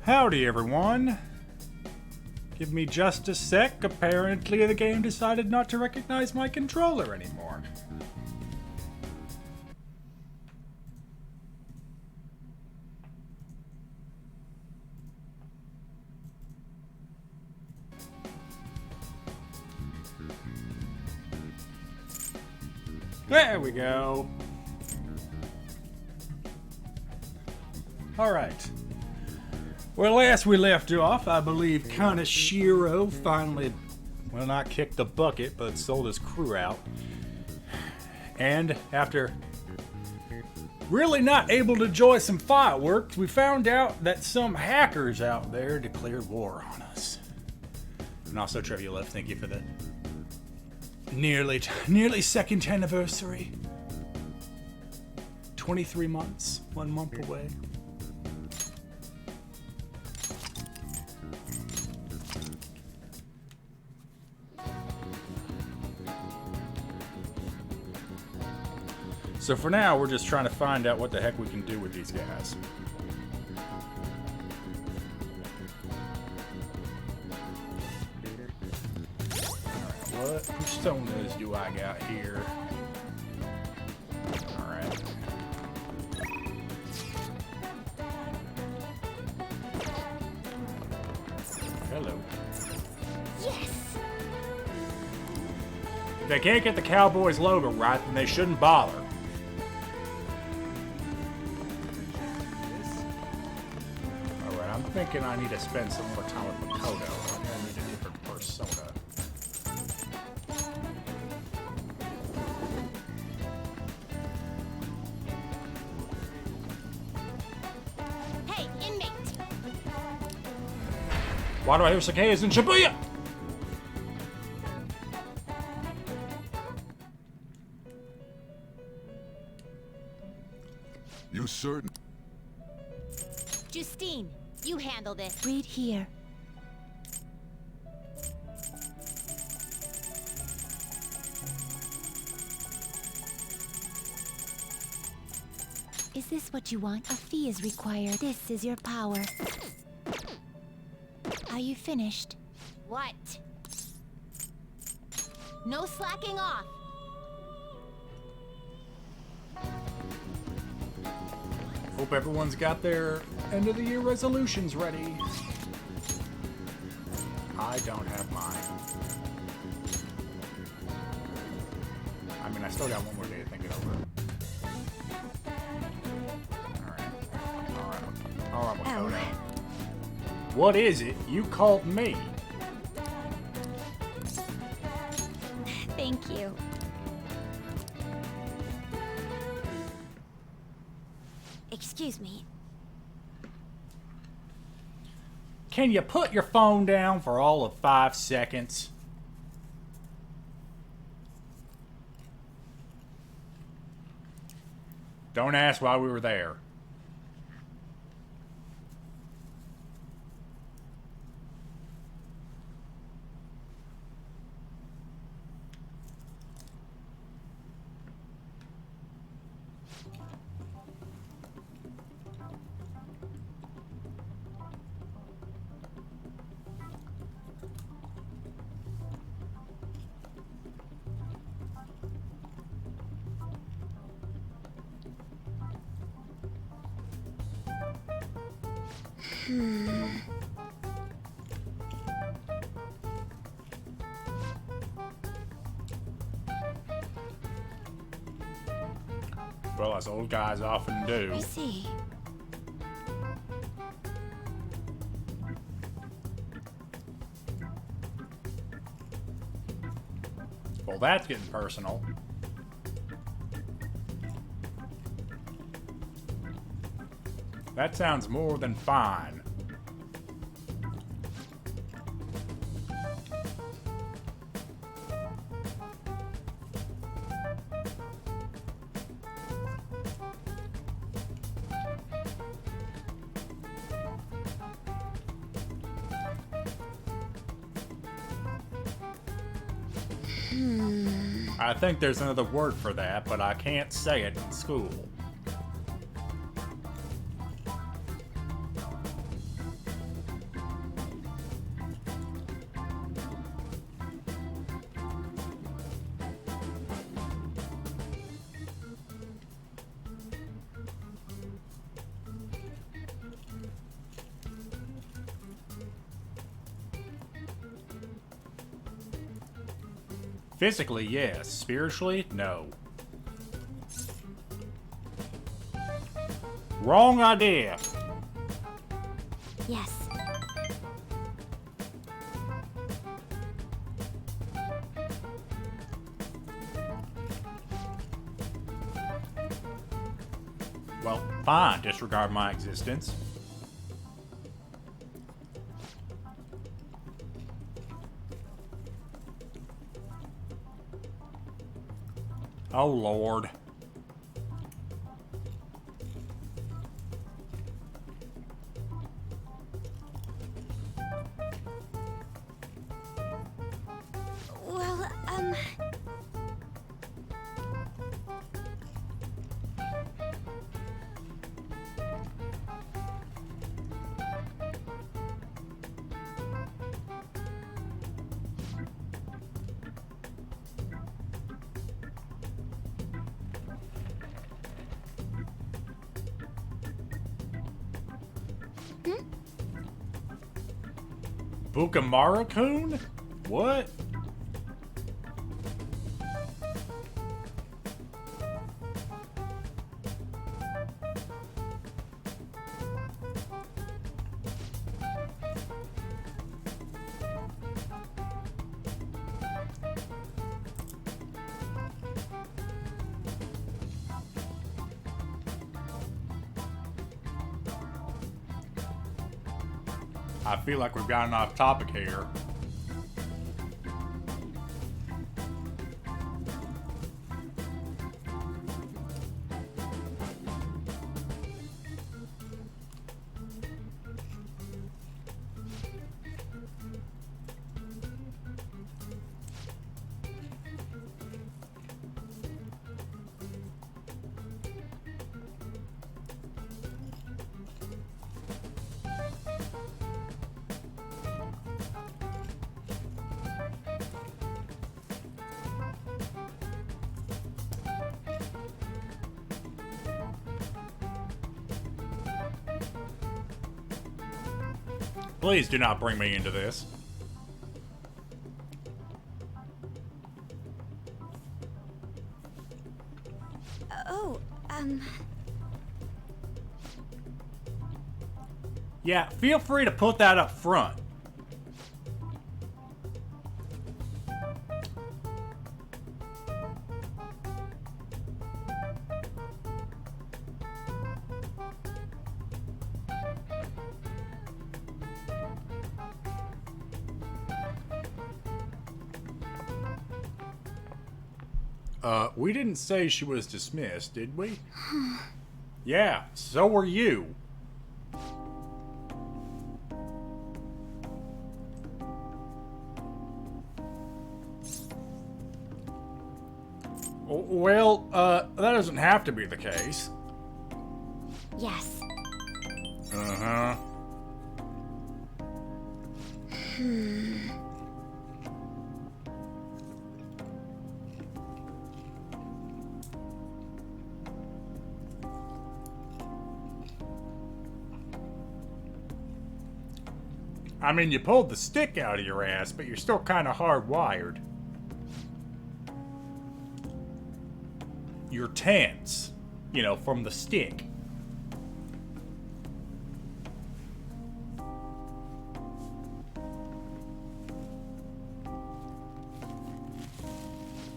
Howdy, everyone. Give me just a sec. Apparently, the game decided not to recognize my controller anymore. There we go. All right. Well, last we left off, I believe Kaneshiro finally, well, not kicked the bucket, but sold his crew out. And after really not able to enjoy some fireworks, we found out that some hackers out there declared war on us. And also, Trivia Left, thank you for the nearly second anniversary. 23 months, 1 month away. So for now, we're just trying to find out what the heck we can do with these guys. Alright, what personas do I got here? Alright. Hello. Yes! If they can't get the Cowboys logo right, then they shouldn't bother. I'm thinking I need to spend some more time with Makoto. I'm gonna need a different persona. Hey, inmate! Why do I hear cicadas in Shibuya? You certain? Justine, you handle this. Read here. Is this what you want? A fee is required. This is your power. Are you finished? What? No slacking off. Hope everyone's got their end of the year resolutions ready. I don't have mine. I mean, I still got one more day to think it over. Alright, Makoto. What is it? You called me. Thank you. Excuse me. Can you put your phone down for all of 5 seconds? Don't ask why we were there. Well, as old guys often do. I see. Well, that's getting personal. That sounds more than fine. I think there's another word for that, but I can't say it in school. Physically, yes. Spiritually, no. Wrong idea. Yes. Well, fine. Disregard my existence. Oh, Lord. Well, Bukamara-kun? What? I feel like we've gotten off topic here. Please do not bring me into this. oh, Yeah, feel free to put that up front. We didn't say she was dismissed, did we? Yeah, so were you. Well, that doesn't have to be the case. yes. Uh-huh. I mean, you pulled the stick out of your ass, but you're still kind of hardwired. You're tense, you know, from the stick.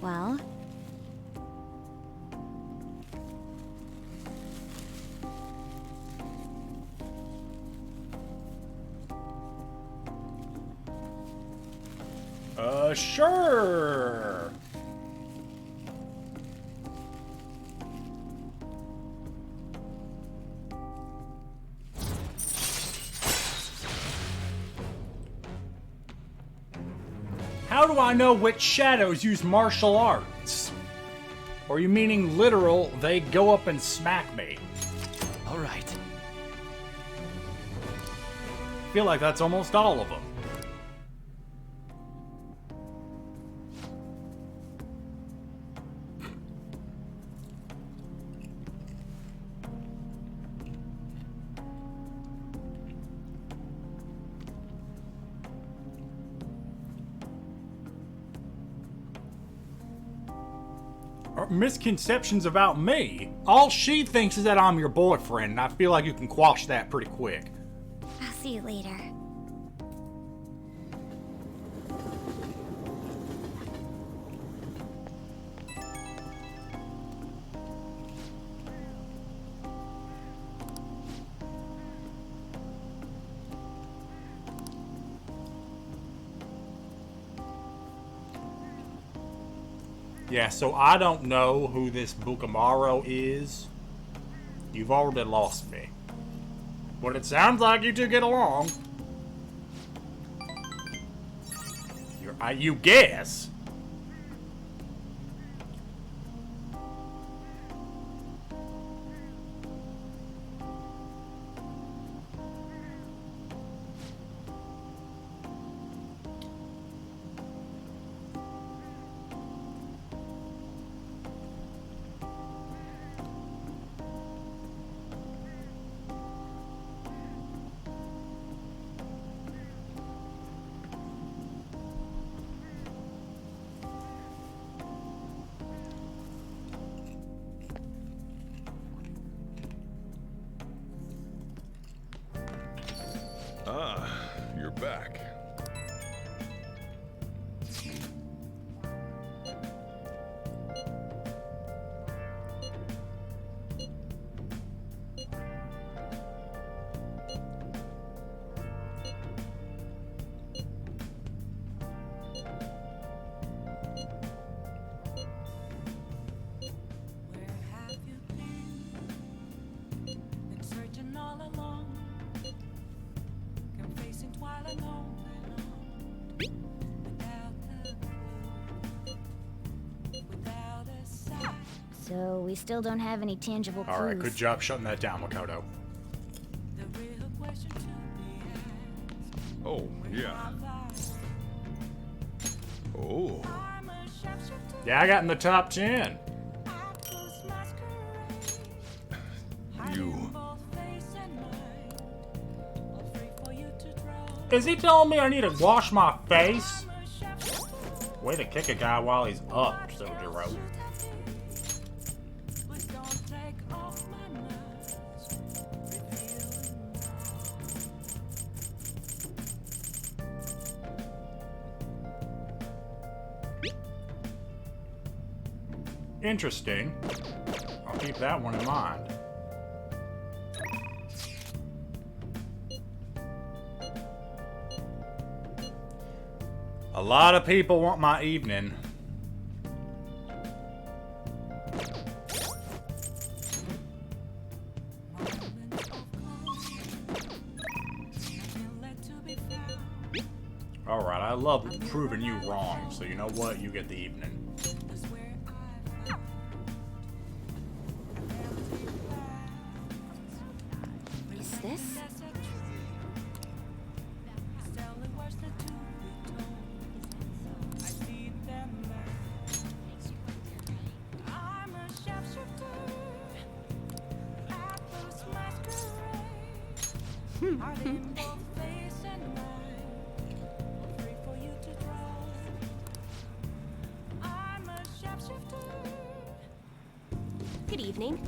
Well, Sure. How do I know which shadows use martial arts? Or are you meaning literal, they go up and smack me? All right. I feel like that's almost all of them. Misconceptions about me. All she thinks is that I'm your boyfriend, and I feel like you can quash that pretty quick. I'll see you later. Yeah, so I don't know who this Bukamaro is. You've already lost me. But it sounds like you two get along. You guess. Ah, you're back. So we still don't have any tangible clues. Alright, good job shutting that down, Makoto. Oh, yeah. Oh. Yeah, I got in the top 10. You. Is he telling me I need to wash my face? Way to kick a guy while he's up, Sojiro. Interesting. I'll keep that one in mind. A lot of people want my evening. Alright, I love proving you wrong, so you know what? You get the evening. Is this? Good evening.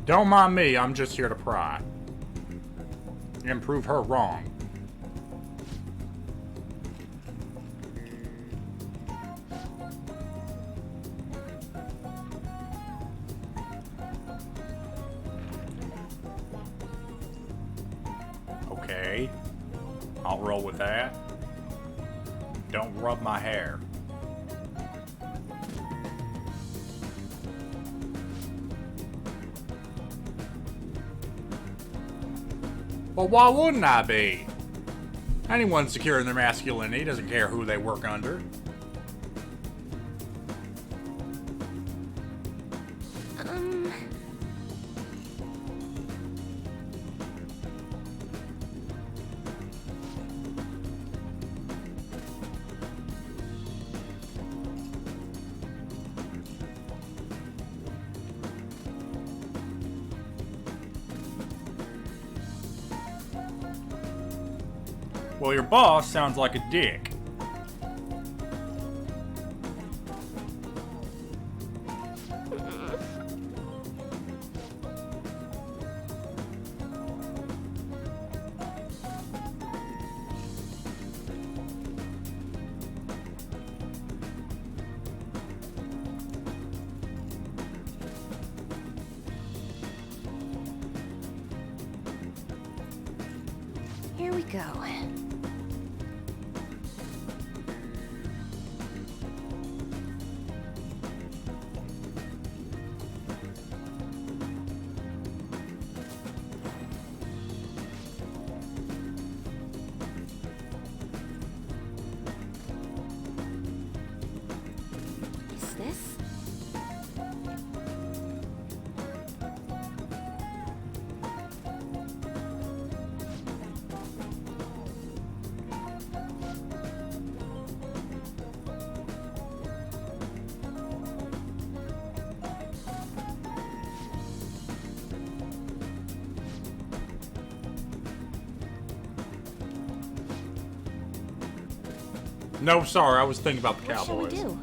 Don't mind me, I'm just here to pry. And prove her wrong. Okay. I'll roll with that. Don't rub my hair. Well, why wouldn't I be? Anyone secure in their masculinity doesn't care who they work under. Well, your boss sounds like a dick. Here we go. Is this? No, sorry, I was thinking about the What shall we Cowboys. do?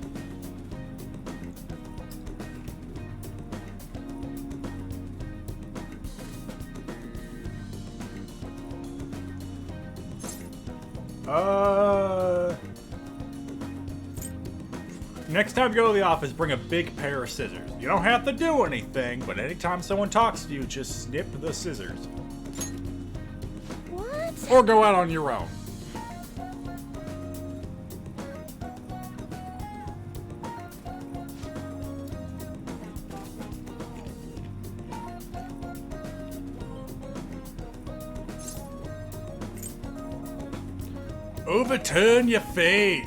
Next time you go to the office, bring a big pair of scissors. You don't have to do anything, but anytime someone talks to you, just snip the scissors. What? Or go out on your own. Overturn your fate.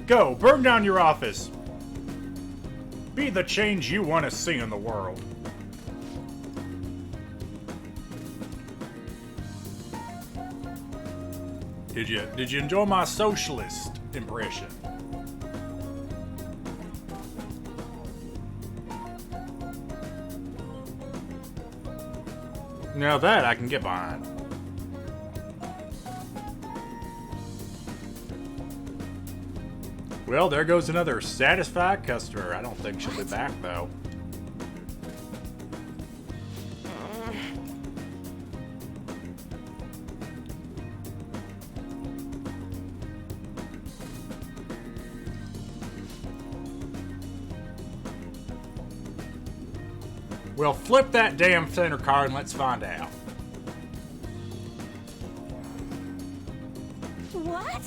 Go, burn down your office. Be the change you want to see in the world. Did you enjoy my socialist impression? Now that I can get behind. Well, there goes another satisfied customer. I don't think she'll be back, though. Well, flip that damn center card and let's find out. What?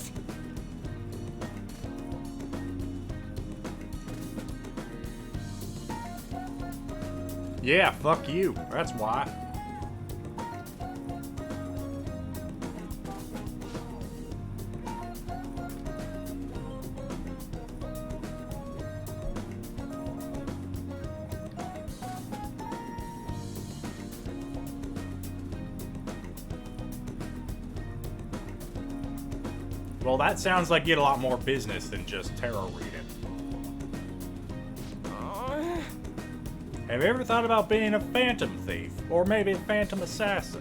Yeah, fuck you. That's why. Well, that sounds like you get a lot more business than just tarot reading. Have you ever thought about being a phantom thief? Or maybe a phantom assassin?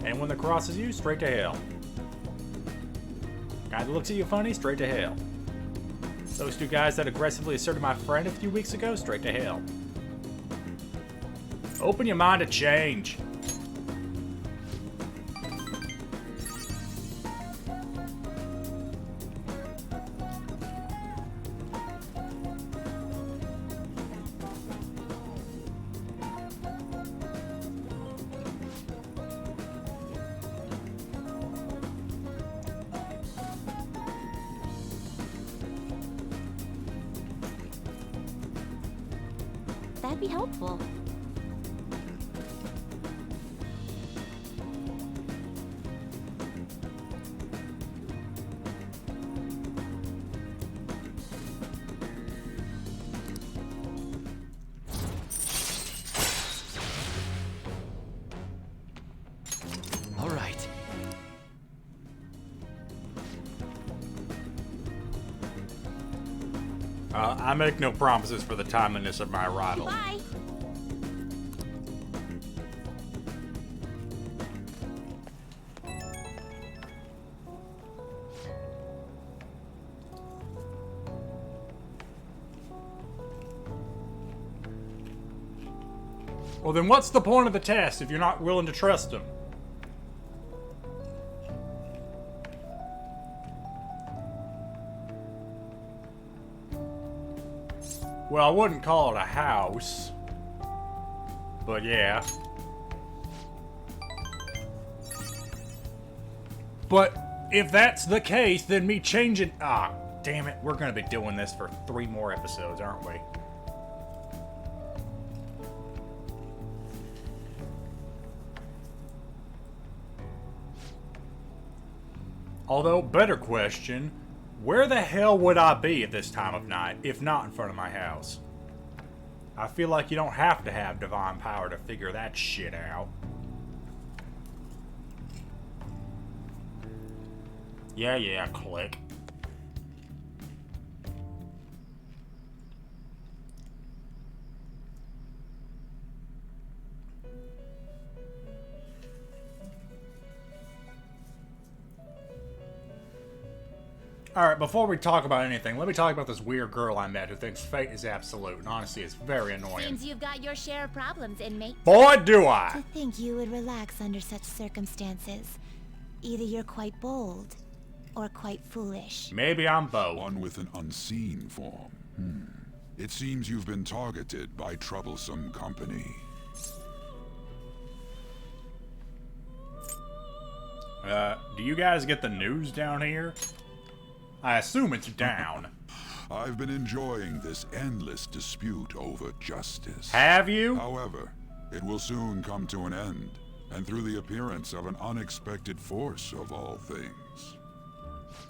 Anyone that crosses you, straight to hell. Guy that looks at you funny, straight to hell. Those two guys that aggressively asserted my friend a few weeks ago, straight to hell. Open your mind to change. That'd be helpful. All right. I make no promises for the timeliness of my arrival. Bye. Well, then what's the point of the test if you're not willing to trust them? Well, I wouldn't call it a house, but yeah. But if that's the case, then me changing... Ah, damn it. We're going to be doing this for 3 more episodes, aren't we? Although, better question, where the hell would I be at this time of night, if not in front of my house? I feel like you don't have to have divine power to figure that shit out. Yeah, click. Alright, before we talk about anything, let me talk about this weird girl I met who thinks fate is absolute, and honestly, it's very annoying. Seems you've got your share of problems, inmate. Boy, do To I! think you would relax under such circumstances. Either you're quite bold, or quite foolish. Maybe I'm both. One with an unseen form. It seems you've been targeted by troublesome company. Do you guys get the news down here? I assume it's down. I've been enjoying this endless dispute over justice. Have you? However, it will soon come to an end, and through the appearance of an unexpected force of all things.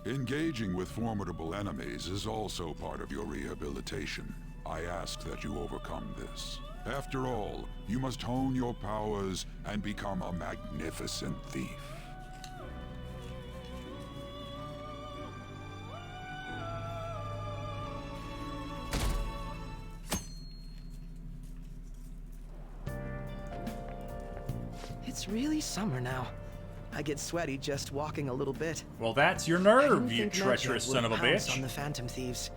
Engaging with formidable enemies is also part of your rehabilitation. I ask that you overcome this. After all, you must hone your powers and become a magnificent thief. It's really summer now. I get sweaty just walking a little bit. Well, that's your I didn't nerve, you think treacherous Medjed son would of a pounce bitch. on the Phantom Thieves.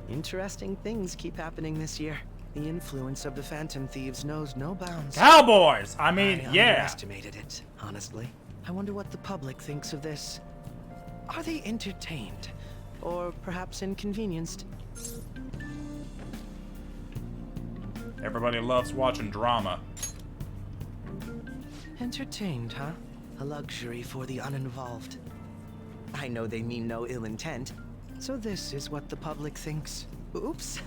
Interesting things keep happening this year. The influence of the Phantom Thieves knows no bounds. Cowboys! I mean, I yeah. underestimated it, honestly. I wonder what the public thinks of this. Are they entertained? Or perhaps inconvenienced? Everybody loves watching drama. Entertained, huh? A luxury for the uninvolved. I know they mean no ill intent, so this is what the public thinks. Oops,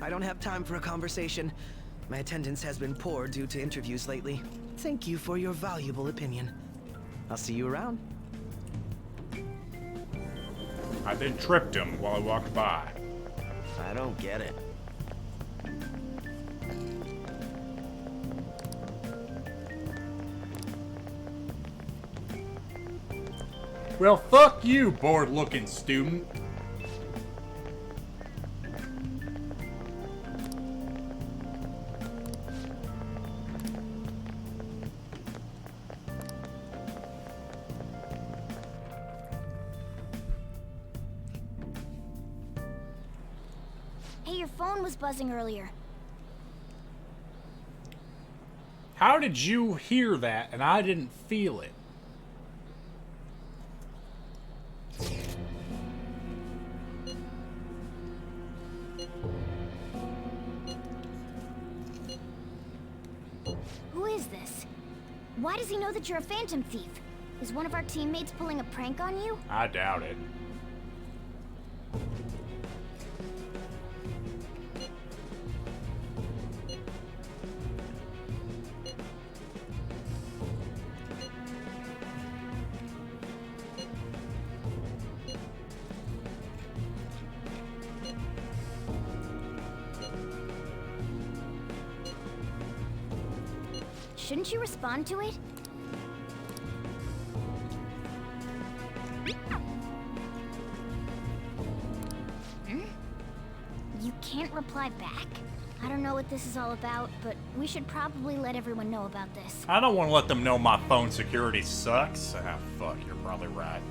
I don't have time for a conversation. My attendance has been poor due to interviews lately. Thank you for your valuable opinion. I'll see you around. I then tripped him while I walked by. I don't get it. Well, fuck you, bored-looking student. Hey, your phone was buzzing earlier. How did you hear that and I didn't feel it? Who is this? Why does he know that you're a phantom thief? Is one of our teammates pulling a prank on you? I doubt it. Shouldn't you respond to it? You can't reply back? I don't know what this is all about, but we should probably let everyone know about this. I don't want to let them know my phone security sucks. Ah, fuck, you're probably right.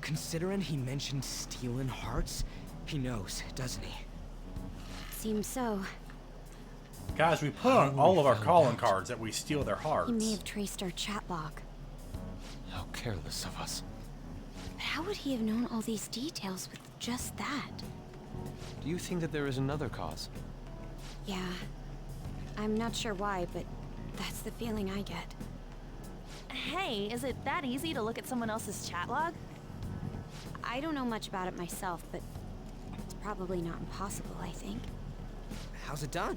Considering he mentioned stealing hearts, he knows, doesn't he? Seems so. Guys, we put on all of our calling cards that we steal their hearts. He may have traced our chat log. How careless of us. But how would he have known all these details with just that? Do you think that there is another cause? Yeah. I'm not sure why, but that's the feeling I get. Hey, is it that easy to look at someone else's chat log? I don't know much about it myself, but it's probably not impossible, I think. How's it done?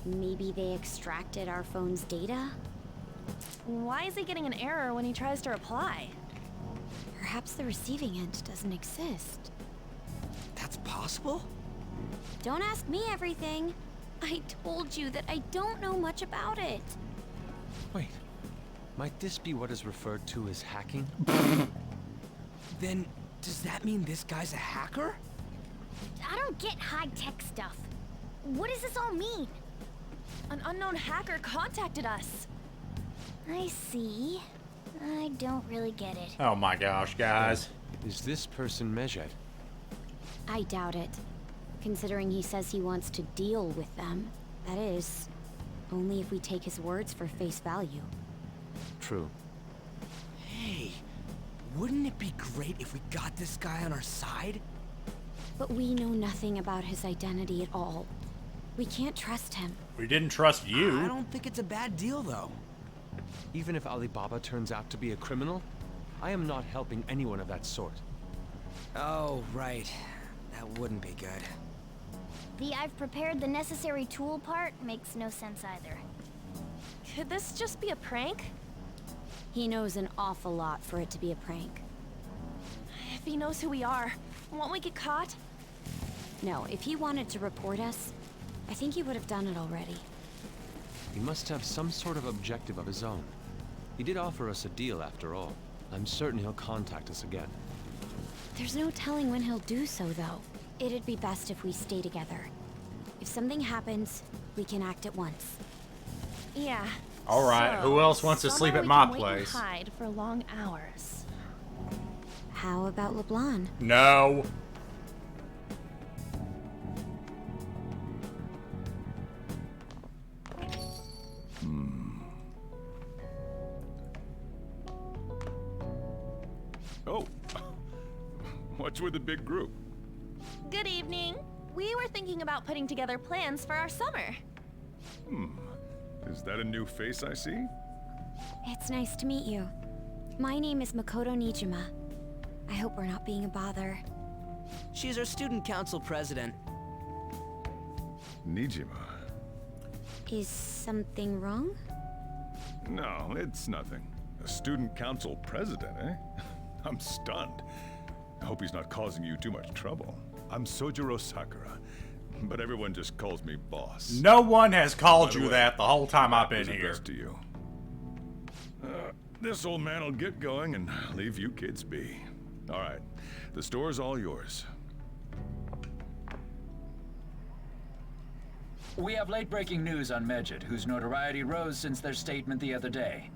Maybe they extracted our phone's data? Why is he getting an error when he tries to reply? Perhaps the receiving end doesn't exist. That's possible? Don't ask me everything. I told you that I don't know much about it. Wait. Might this be what is referred to as hacking? Then, does that mean this guy's a hacker? I don't get high-tech stuff. What does this all mean? An unknown hacker contacted us. I see. I don't really get it. Oh my gosh, guys. Is this person Medjed? I doubt it. Considering he says he wants to deal with them. That is, only if we take his words for face value. True. Hey, wouldn't it be great if we got this guy on our side? But we know nothing about his identity at all. We can't trust him. We didn't trust you. I don't think it's a bad deal, though. Even if Alibaba turns out to be a criminal, I am not helping anyone of that sort. Oh, right. That wouldn't be good. The "I've prepared the necessary tool" part makes no sense either. Could this just be a prank? He knows an awful lot for it to be a prank. If he knows who we are, won't we get caught? No, if he wanted to report us, I think he would have done it already. He must have some sort of objective of his own. He did offer us a deal after all. I'm certain he'll contact us again. There's no telling when he'll do so, though. It'd be best if we stay together. If something happens, we can act at once. Yeah. All right, So, who else wants to sleep somewhere at we my can wait and place? hide for long hours. How about LeBlanc? No. Oh, what's with the big group? Good evening. We were thinking about putting together plans for our summer. Is that a new face I see? It's nice to meet you. My name is Makoto Nijima. I hope we're not being a bother. She's our student council president. Nijima. Is something wrong? No, it's nothing. A student council president, eh? I'm stunned. I hope he's not causing you too much trouble. I'm Sojiro Sakura, but everyone just calls me boss. No one has called By the you way, that the whole time I've that was been here. addressed to you. This old man will get going and leave you kids be. All right, the store's all yours. We have late-breaking news on Medjed, whose notoriety rose since their statement the other day.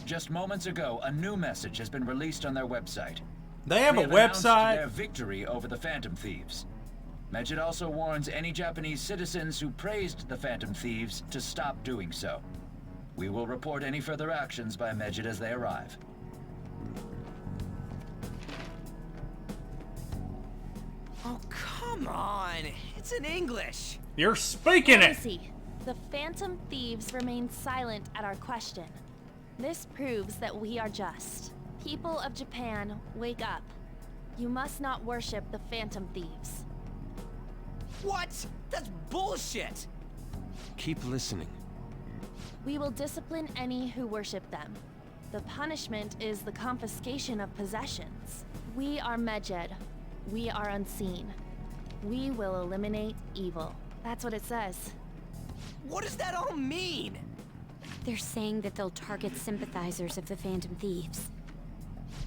Just moments ago, a new message has been released on their website. They have They a announced website? their victory over the Phantom Thieves. Medjed also warns any Japanese citizens who praised the Phantom Thieves to stop doing so. We will report any further actions by Medjed as they arrive. Oh, come on. It's in English. You're speaking it! Easy. The Phantom Thieves remain silent at our question. This proves that we are just. People of Japan, wake up. You must not worship the Phantom Thieves. What? That's bullshit. Keep listening. We will discipline any who worship them. The punishment is the confiscation of possessions. We are Medjed. We are unseen. We will eliminate evil. That's what it says. What does that all mean? They're saying that they'll target sympathizers of the Phantom Thieves.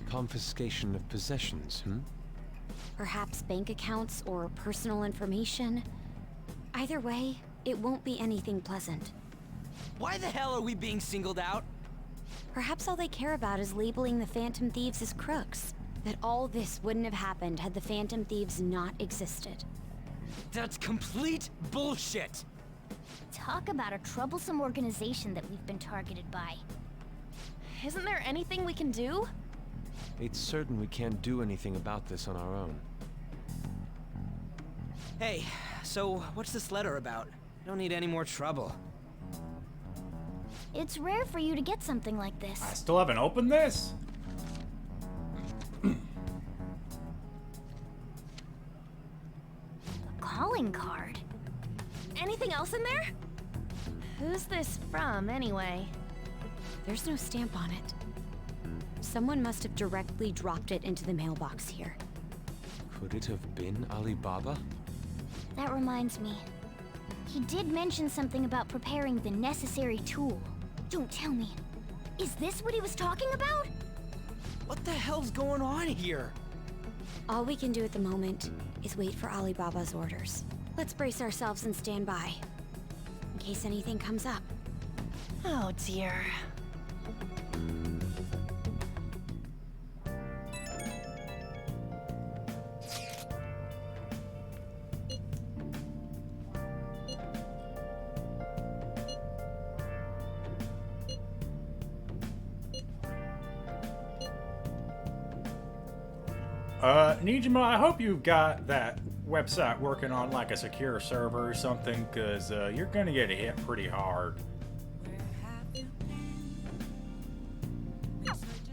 Confiscation of possessions, Perhaps bank accounts or personal information. Either way, it won't be anything pleasant. Why the hell are we being singled out? Perhaps all they care about is labeling the Phantom Thieves as crooks. That all this wouldn't have happened had the Phantom Thieves not existed. That's complete bullshit! Talk about a troublesome organization that we've been targeted by. Isn't there anything we can do? It's certain we can't do anything about this on our own. Hey, so what's this letter about? Don't need any more trouble. It's rare for you to get something like this. I still haven't opened this? A calling card. Anything else in there? Who's this from, anyway? There's no stamp on it. Someone must have directly dropped it into the mailbox here. Could it have been Alibaba? That reminds me. He did mention something about preparing the necessary tool. Don't tell me. Is this what he was talking about? What the hell's going on here? All we can do at the moment is wait for Alibaba's orders. Let's brace ourselves and stand by, in case anything comes up. Oh dear. Nijima, I hope you've got that website working on like a secure server or something, because you're gonna get hit pretty hard.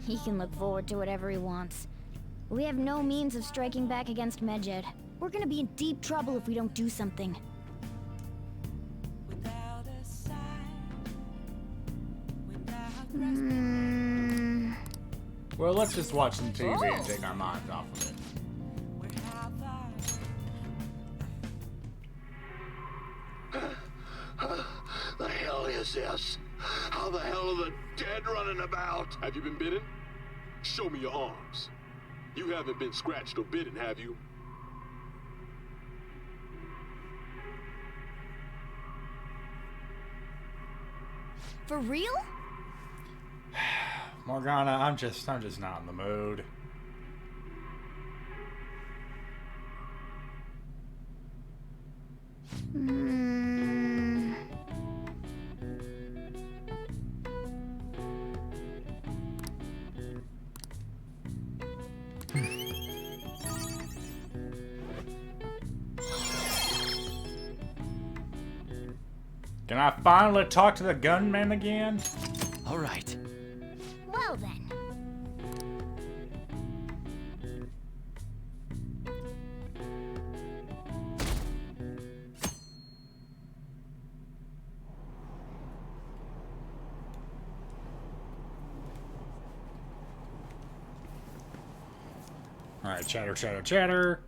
He can look forward to whatever he wants. We have no means of striking back against Medjed. We're gonna be in deep trouble if we don't do something. Well, let's just watch some TV and take our minds off of it. The hell is this? How the hell are the dead running about? Have you been bitten? Show me your arms. You haven't been scratched or bitten, have you? For real? Morgana, I'm just not in the mood. Can I finally talk to the gunman again? All right. Well then. All right, chatter, chatter, chatter.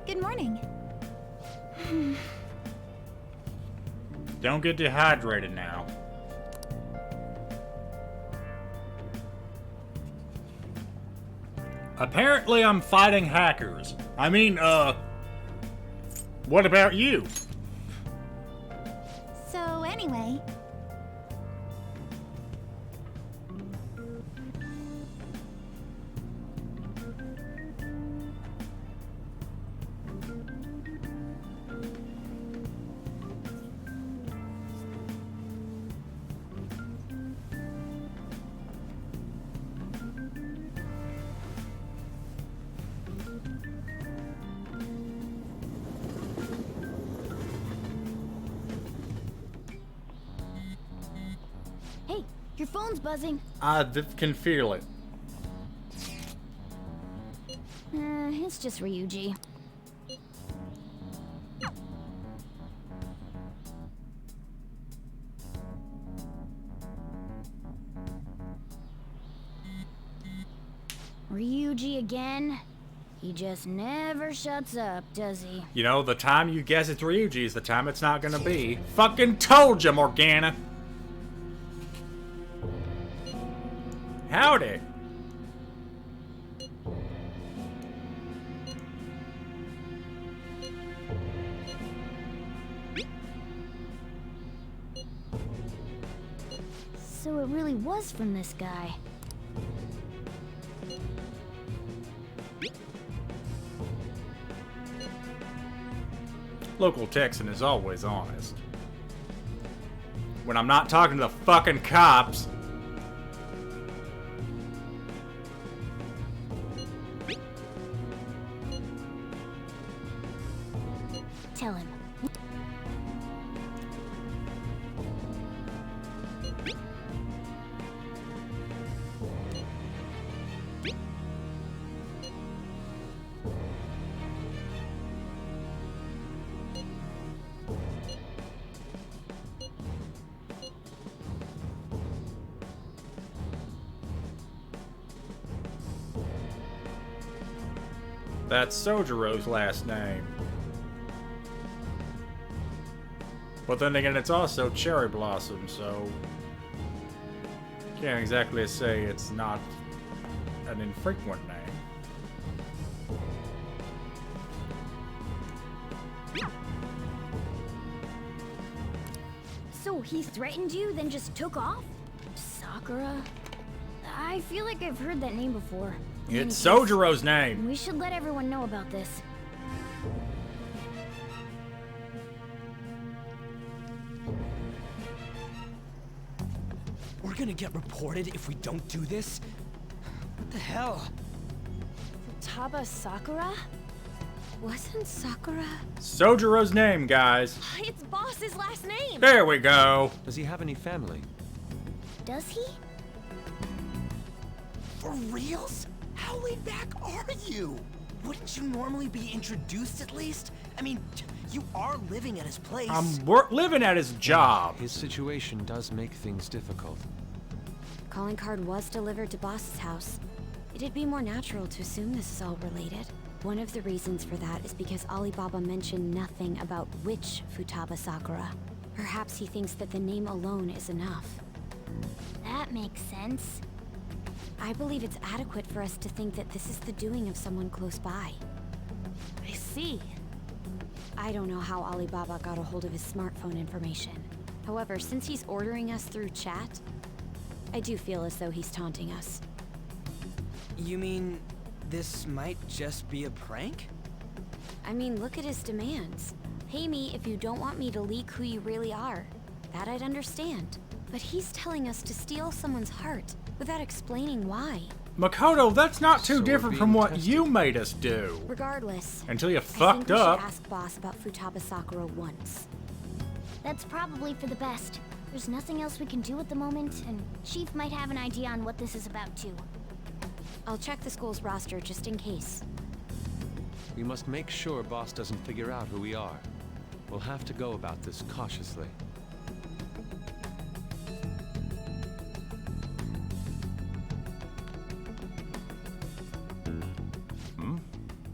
Good morning. Don't get dehydrated now. Apparently I'm fighting hackers. I mean, what about you? So anyway, hey, your phone's buzzing. I can feel it. It's just Ryuji. Ryuji again? He just never shuts up, does he? You know, the time you guess it's Ryuji is the time it's not gonna be. Fucking told you, Morgana! Howdy! So it really was from this guy. Local Texan is always honest. When I'm not talking to the fucking cops. Tell him. That's Sojiro's last name. But then again, it's also Cherry Blossom, so can't exactly say it's not an infrequent name. So he threatened you, then just took off? Sakura? I feel like I've heard that name before. It's Sojiro's name. We should let everyone know about this. We're gonna get reported if we don't do this? What the hell? Futaba Sakura? Wasn't Sakura? Sojiro's name, guys. It's Boss's last name! There we go. Does he have any family? Does he? For reals? How laid back are you? Wouldn't you normally be introduced at least? I mean, you are living at his place. I'm living at his job. His situation does make things difficult. Calling card was delivered to Boss's house. It'd be more natural to assume this is all related. One of the reasons for that is because Alibaba mentioned nothing about which Futaba Sakura. Perhaps he thinks that the name alone is enough. That makes sense. I believe it's adequate for us to think that this is the doing of someone close by. I see. I don't know how Alibaba got a hold of his smartphone information. However, since he's ordering us through chat, I do feel as though he's taunting us. You mean this might just be a prank? I mean, look at his demands. Pay me if you don't want me to leak who you really are. That I'd understand. But he's telling us to steal someone's heart without explaining why. Makoto, that's not too So we're different being from what tested. you made us do. Regardless, Until you I think fucked we up. should ask Boss about Futaba Sakura once. That's probably for the best. There's nothing else we can do at the moment, and Chief might have an idea on what this is about too. I'll check the school's roster just in case. We must make sure Boss doesn't figure out who we are. We'll have to go about this cautiously.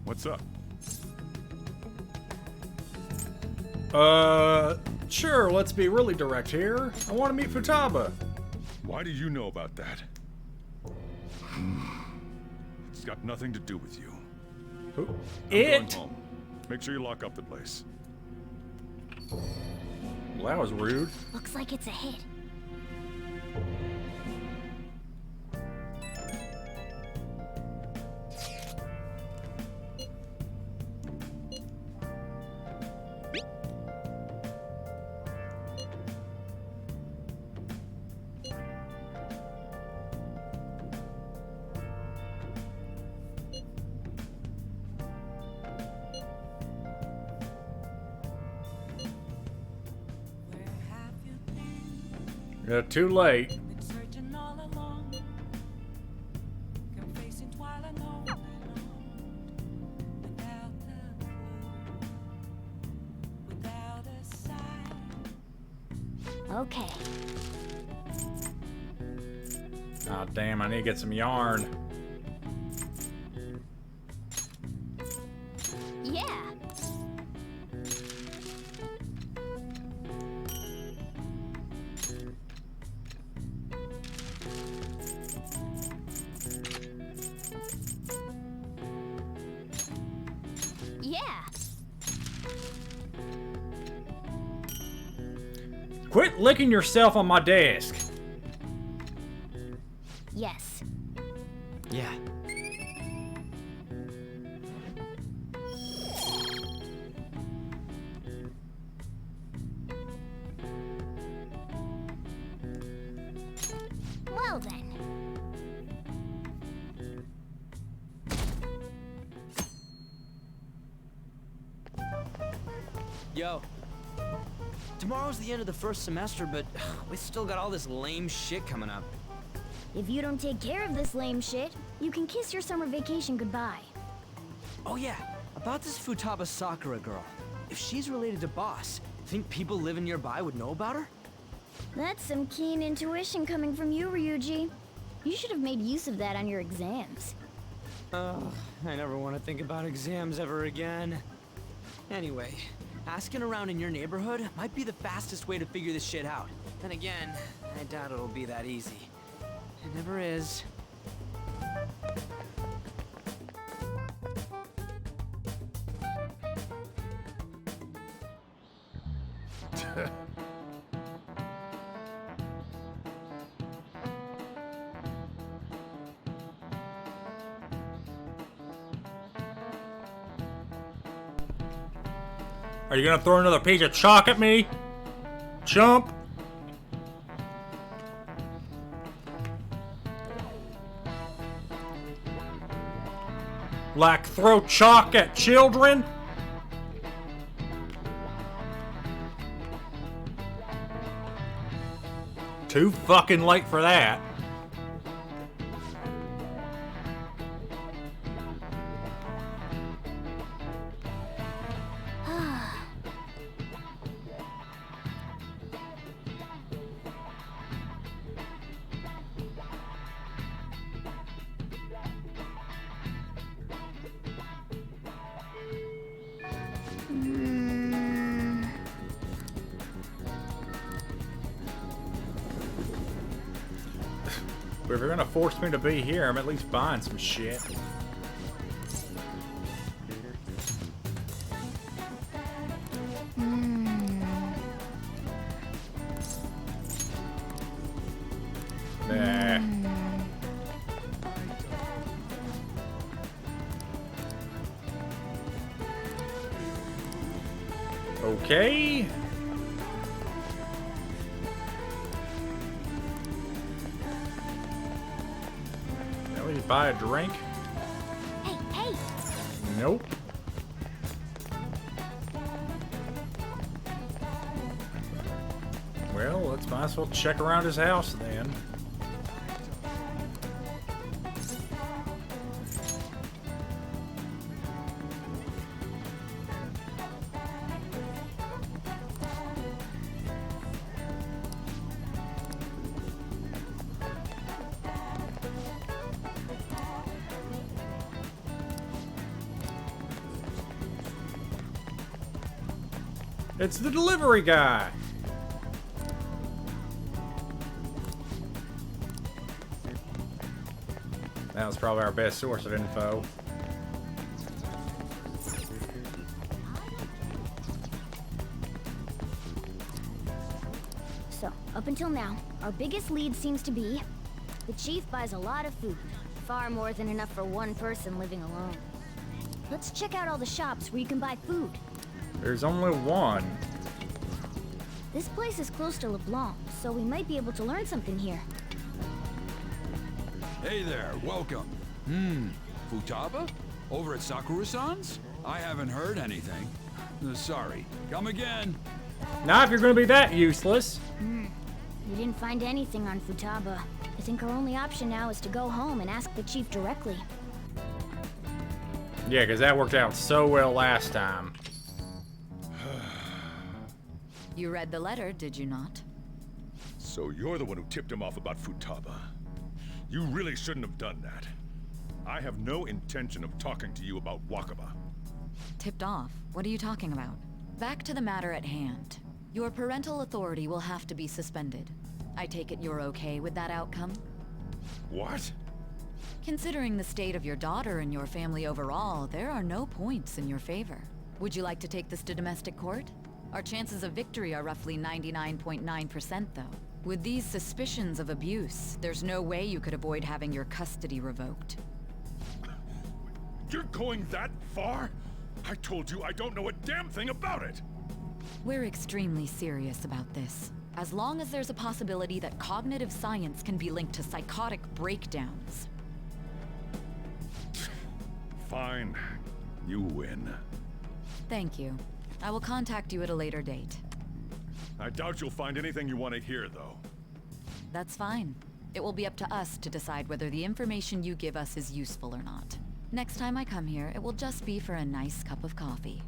What's up? Sure, let's be really direct here. I want to meet Futaba. Why do you know about that? It's got nothing to do with you. Who? I'm It? going home. Make sure you lock up the place. Well, that was rude. Looks like it's a hit. Yeah, too late. Okay. Ah, damn, I need to get some yarn. Quit licking yourself on my desk. Yes. Yeah. Well then. Yo. Tomorrow's the end of the first semester, but we still got all this lame shit coming up. If you don't take care of this lame shit, you can kiss your summer vacation goodbye. Oh yeah, about this Futaba Sakura girl. If she's related to Boss, think people living nearby would know about her? That's some keen intuition coming from you, Ryuji. You should have made use of that on your exams. Ugh, I never want to think about exams ever again. Anyway, asking around in your neighborhood might be the fastest way to figure this shit out. Then again, I doubt it'll be that easy. It never is. Are you gonna throw another piece of chalk at me? Chump! Like throw chalk at children? Too fucking late for that. But if you're gonna force me to be here, I'm at least buying some shit. Nah. Okay. Buy a drink? Hey, hey! Nope. Well, let's might as well check around his house then. It's the delivery guy. That was probably our best source of info. So, up until now, our biggest lead seems to be the chief buys a lot of food. Far more than enough for one person living alone. Let's check out all the shops where you can buy food. There's only one. This place is close to LeBlanc, so we might be able to learn something here. Hey there, welcome. Futaba? Over at Sakura-san's? I haven't heard anything. Sorry. Come again. Now if you're gonna be that useless. We didn't find anything on Futaba. I think our only option now is to go home and ask the chief directly. Yeah, because that worked out so well last time. You read the letter, did you not? So you're the one who tipped him off about Futaba. You really shouldn't have done that. I have no intention of talking to you about Wakaba. Tipped off? What are you talking about? Back to the matter at hand. Your parental authority will have to be suspended. I take it you're okay with that outcome? What? Considering the state of your daughter and your family overall, there are no points in your favor. Would you like to take this to domestic court? Our chances of victory are roughly 99.9%, though. With these suspicions of abuse, there's no way you could avoid having your custody revoked. You're going that far? I told you I don't know a damn thing about it! We're extremely serious about this. As long as there's a possibility that cognitive science can be linked to psychotic breakdowns. Fine. You win. Thank you. I will contact you at a later date. I doubt you'll find anything you want to hear, though. That's fine. It will be up to us to decide whether the information you give us is useful or not. Next time I come here, it will just be for a nice cup of coffee.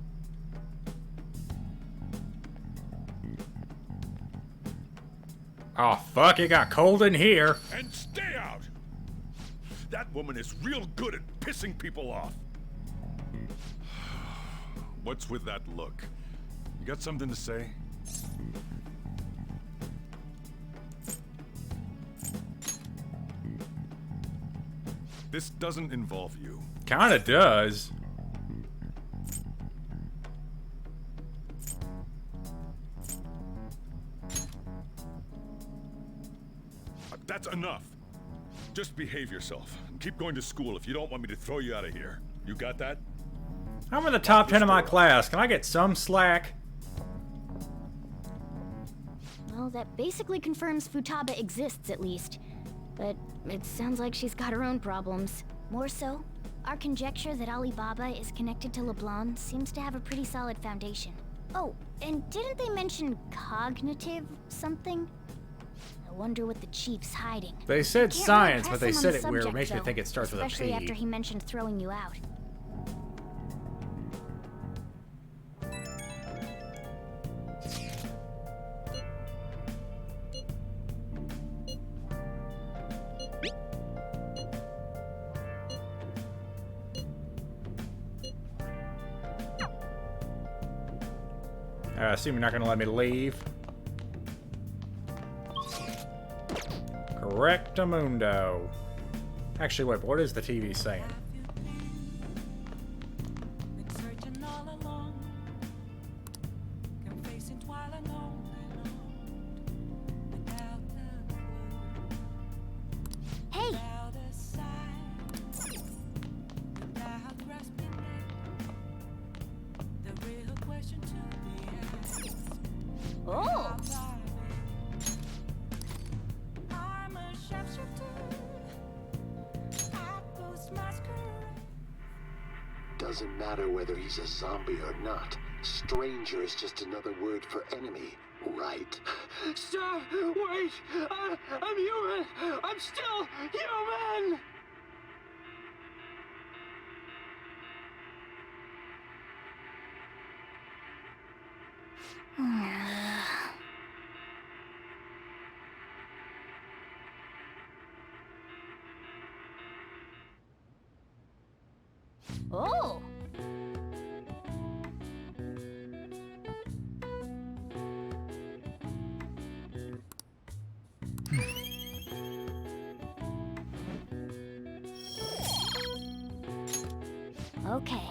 Oh, fuck, it got cold in here. And stay out! That woman is real good at pissing people off. What's with that look? You got something to say? This doesn't involve you. Kinda does. That's enough. Just behave yourself and keep going to school if you don't want me to throw you out of here. You got that? I'm in the top 10 of my class. Can I get some slack? Well, that basically confirms Futaba exists, at least. But it sounds like she's got her own problems. More so, our conjecture that Alibaba is connected to LeBlanc seems to have a pretty solid foundation. Oh, and didn't they mention cognitive something? I wonder what the chief's hiding. They said Can't science, really but they press him said on it the weird. subject, Makes me though, think it starts with a P. especially after he mentioned throwing you out. I assume you're not going to let me leave. Correctamundo. Actually, wait, what is the TV saying? Hey! Oh! Doesn't matter whether he's a zombie or not. Stranger is just another word for enemy, right? Stop! Wait! I'm human! I'm still human! Oh! Okay.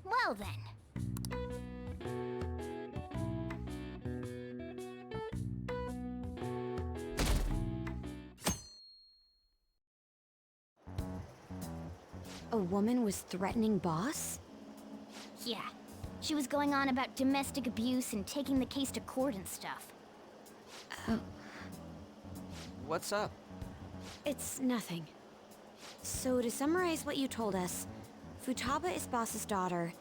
Well then. A woman was threatening Boss? Yeah. She was going on about domestic abuse and taking the case to court and stuff. What's up? It's nothing. So to summarize what you told us, Futaba is Boss's daughter,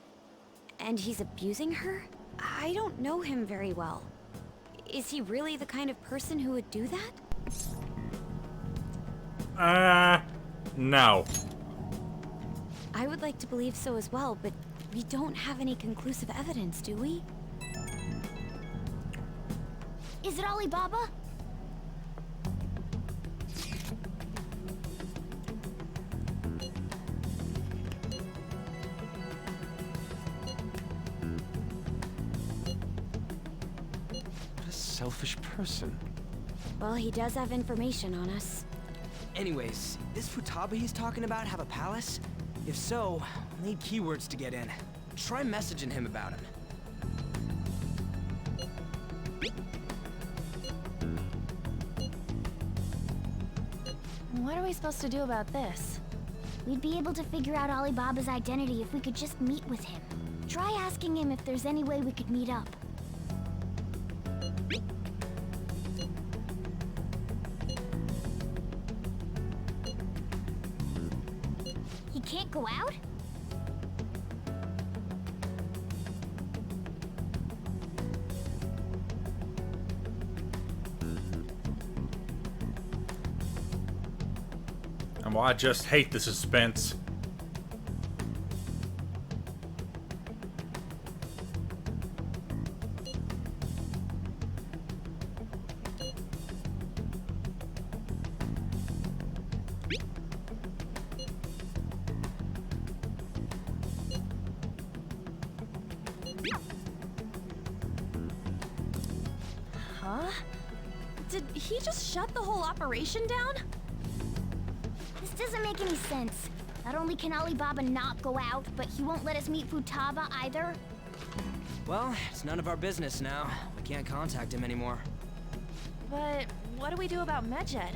and he's abusing her? I don't know him very well. Is he really the kind of person who would do that? No. I would like to believe so as well, but we don't have any conclusive evidence, do we? Is it Alibaba? What a selfish person. Well, he does have information on us. Anyways, this Futaba he's talking about have a palace? If so, we'll need keywords to get in. Try messaging him about him. What are we supposed to do about this? We'd be able to figure out Alibaba's identity if we could just meet with him. Try asking him if there's any way we could meet up. He can't go out? Well, I just hate the suspense. Huh? Did he just shut the whole operation down? This doesn't make any sense. Not only can Alibaba not go out, but he won't let us meet Futaba either. Well, it's none of our business now. We can't contact him anymore. But what do we do about Medjed?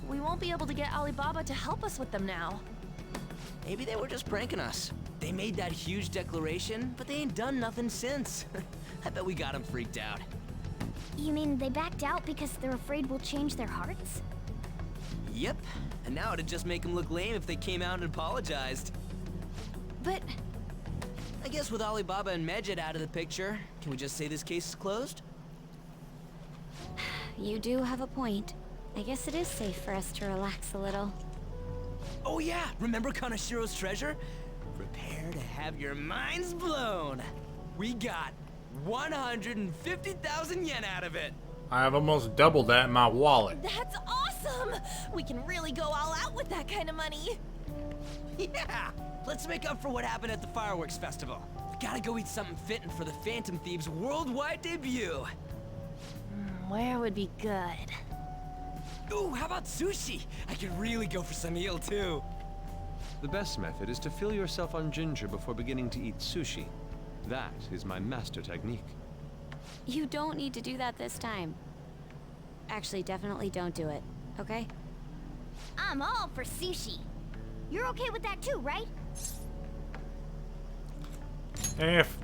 We won't be able to get Alibaba to help us with them now. Maybe they were just pranking us. They made that huge declaration, but they ain't done nothing since. I bet we got them freaked out. You mean they backed out because they're afraid we'll change their hearts? Yep. And now it'd just make them look lame if they came out and apologized. But I guess with Alibaba and Medjed out of the picture, can we just say this case is closed? You do have a point. I guess it is safe for us to relax a little. Oh yeah, remember Kanashiro's treasure? Prepare to have your minds blown. We got 150,000 yen out of it. I have almost doubled that in my wallet. That's awesome! We can really go all out with that kind of money. Yeah! Let's make up for what happened at the fireworks festival. We gotta go eat something fitting for the Phantom Thieves' worldwide debut. Where would be good? Ooh, how about sushi? I could really go for some eel too. The best method is to fill yourself on ginger before beginning to eat sushi. That is my master technique. You don't need to do that this time. Actually, definitely don't do it, okay? I'm all for sushi. You're okay with that too, right?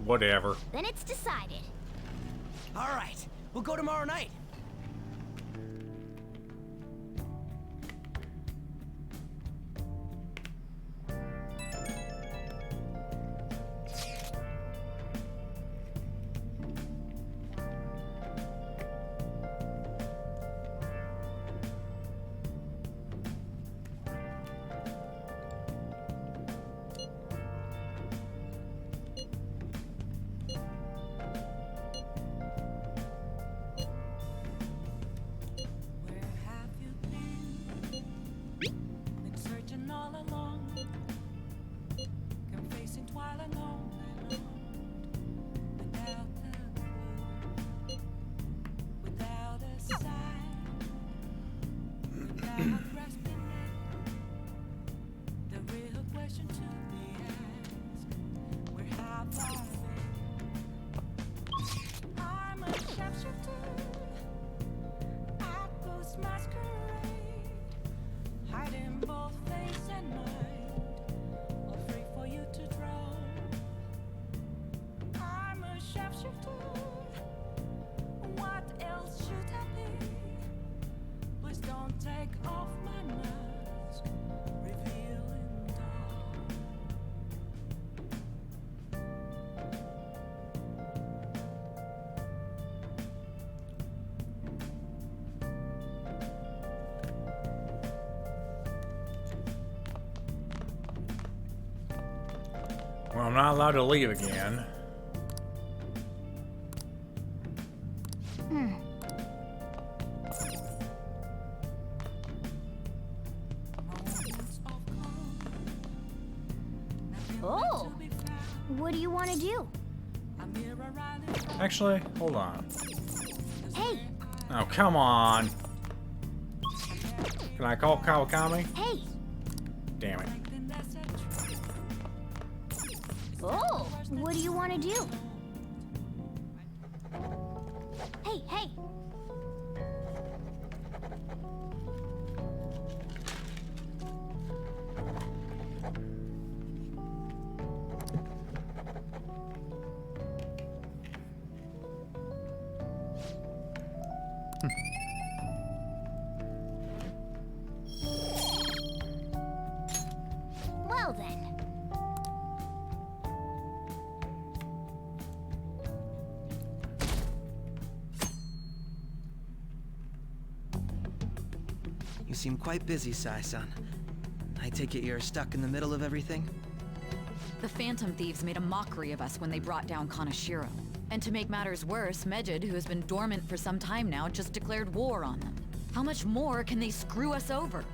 Whatever. Then it's decided. All right, we'll go tomorrow night. Well, I'm not allowed to leave again. Oh! What do you want to do? Actually, hold on. Hey! Oh, come on. Can I call Kawakami? Hey! Damn it. Oh! What do you want to do? Hey, hey! You seem quite busy, Sai-san. I take it you're stuck in the middle of everything? The Phantom Thieves made a mockery of us when they brought down Kaneshiro. And to make matters worse, Medjed, who has been dormant for some time now, just declared war on them. How much more can they screw us over?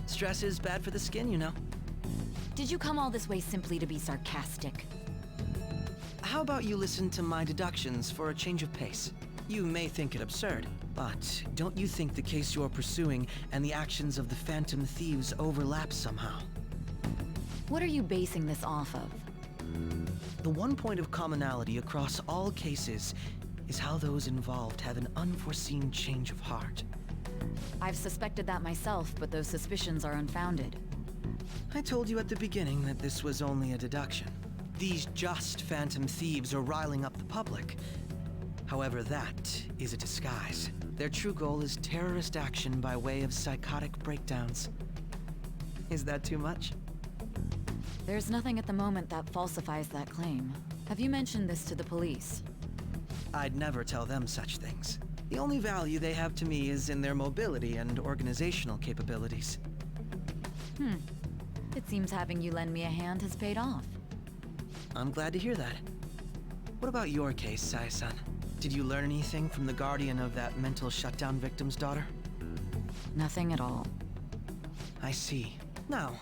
Stress is bad for the skin, you know. Did you come all this way simply to be sarcastic? How about you listen to my deductions for a change of pace? You may think it absurd, but don't you think the case you're pursuing and the actions of the Phantom Thieves overlap somehow? What are you basing this off of? The one point of commonality across all cases is how those involved have an unforeseen change of heart. I've suspected that myself, but those suspicions are unfounded. I told you at the beginning that this was only a deduction. These just Phantom Thieves are riling up the public. However, that is a disguise. Their true goal is terrorist action by way of psychotic breakdowns. Is that too much? There's nothing at the moment that falsifies that claim. Have you mentioned this to the police? I'd never tell them such things. The only value they have to me is in their mobility and organizational capabilities. It seems having you lend me a hand has paid off. I'm glad to hear that. What about your case, Sai-san? Did you learn anything from the guardian of that mental shutdown victim's daughter? Nothing at all. I see. Now,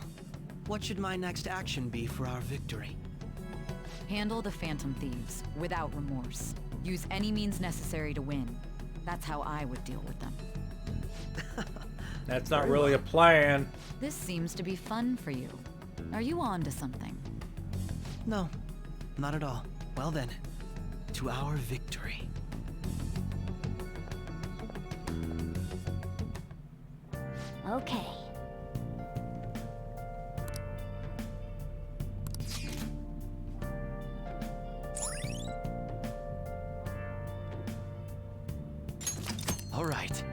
what should my next action be for our victory? Handle the Phantom Thieves, without remorse. Use any means necessary to win. That's how I would deal with them. That's not really a plan. This seems to be fun for you. Are you on to something? No, not at all. Well then, to our victory. Okay. All right.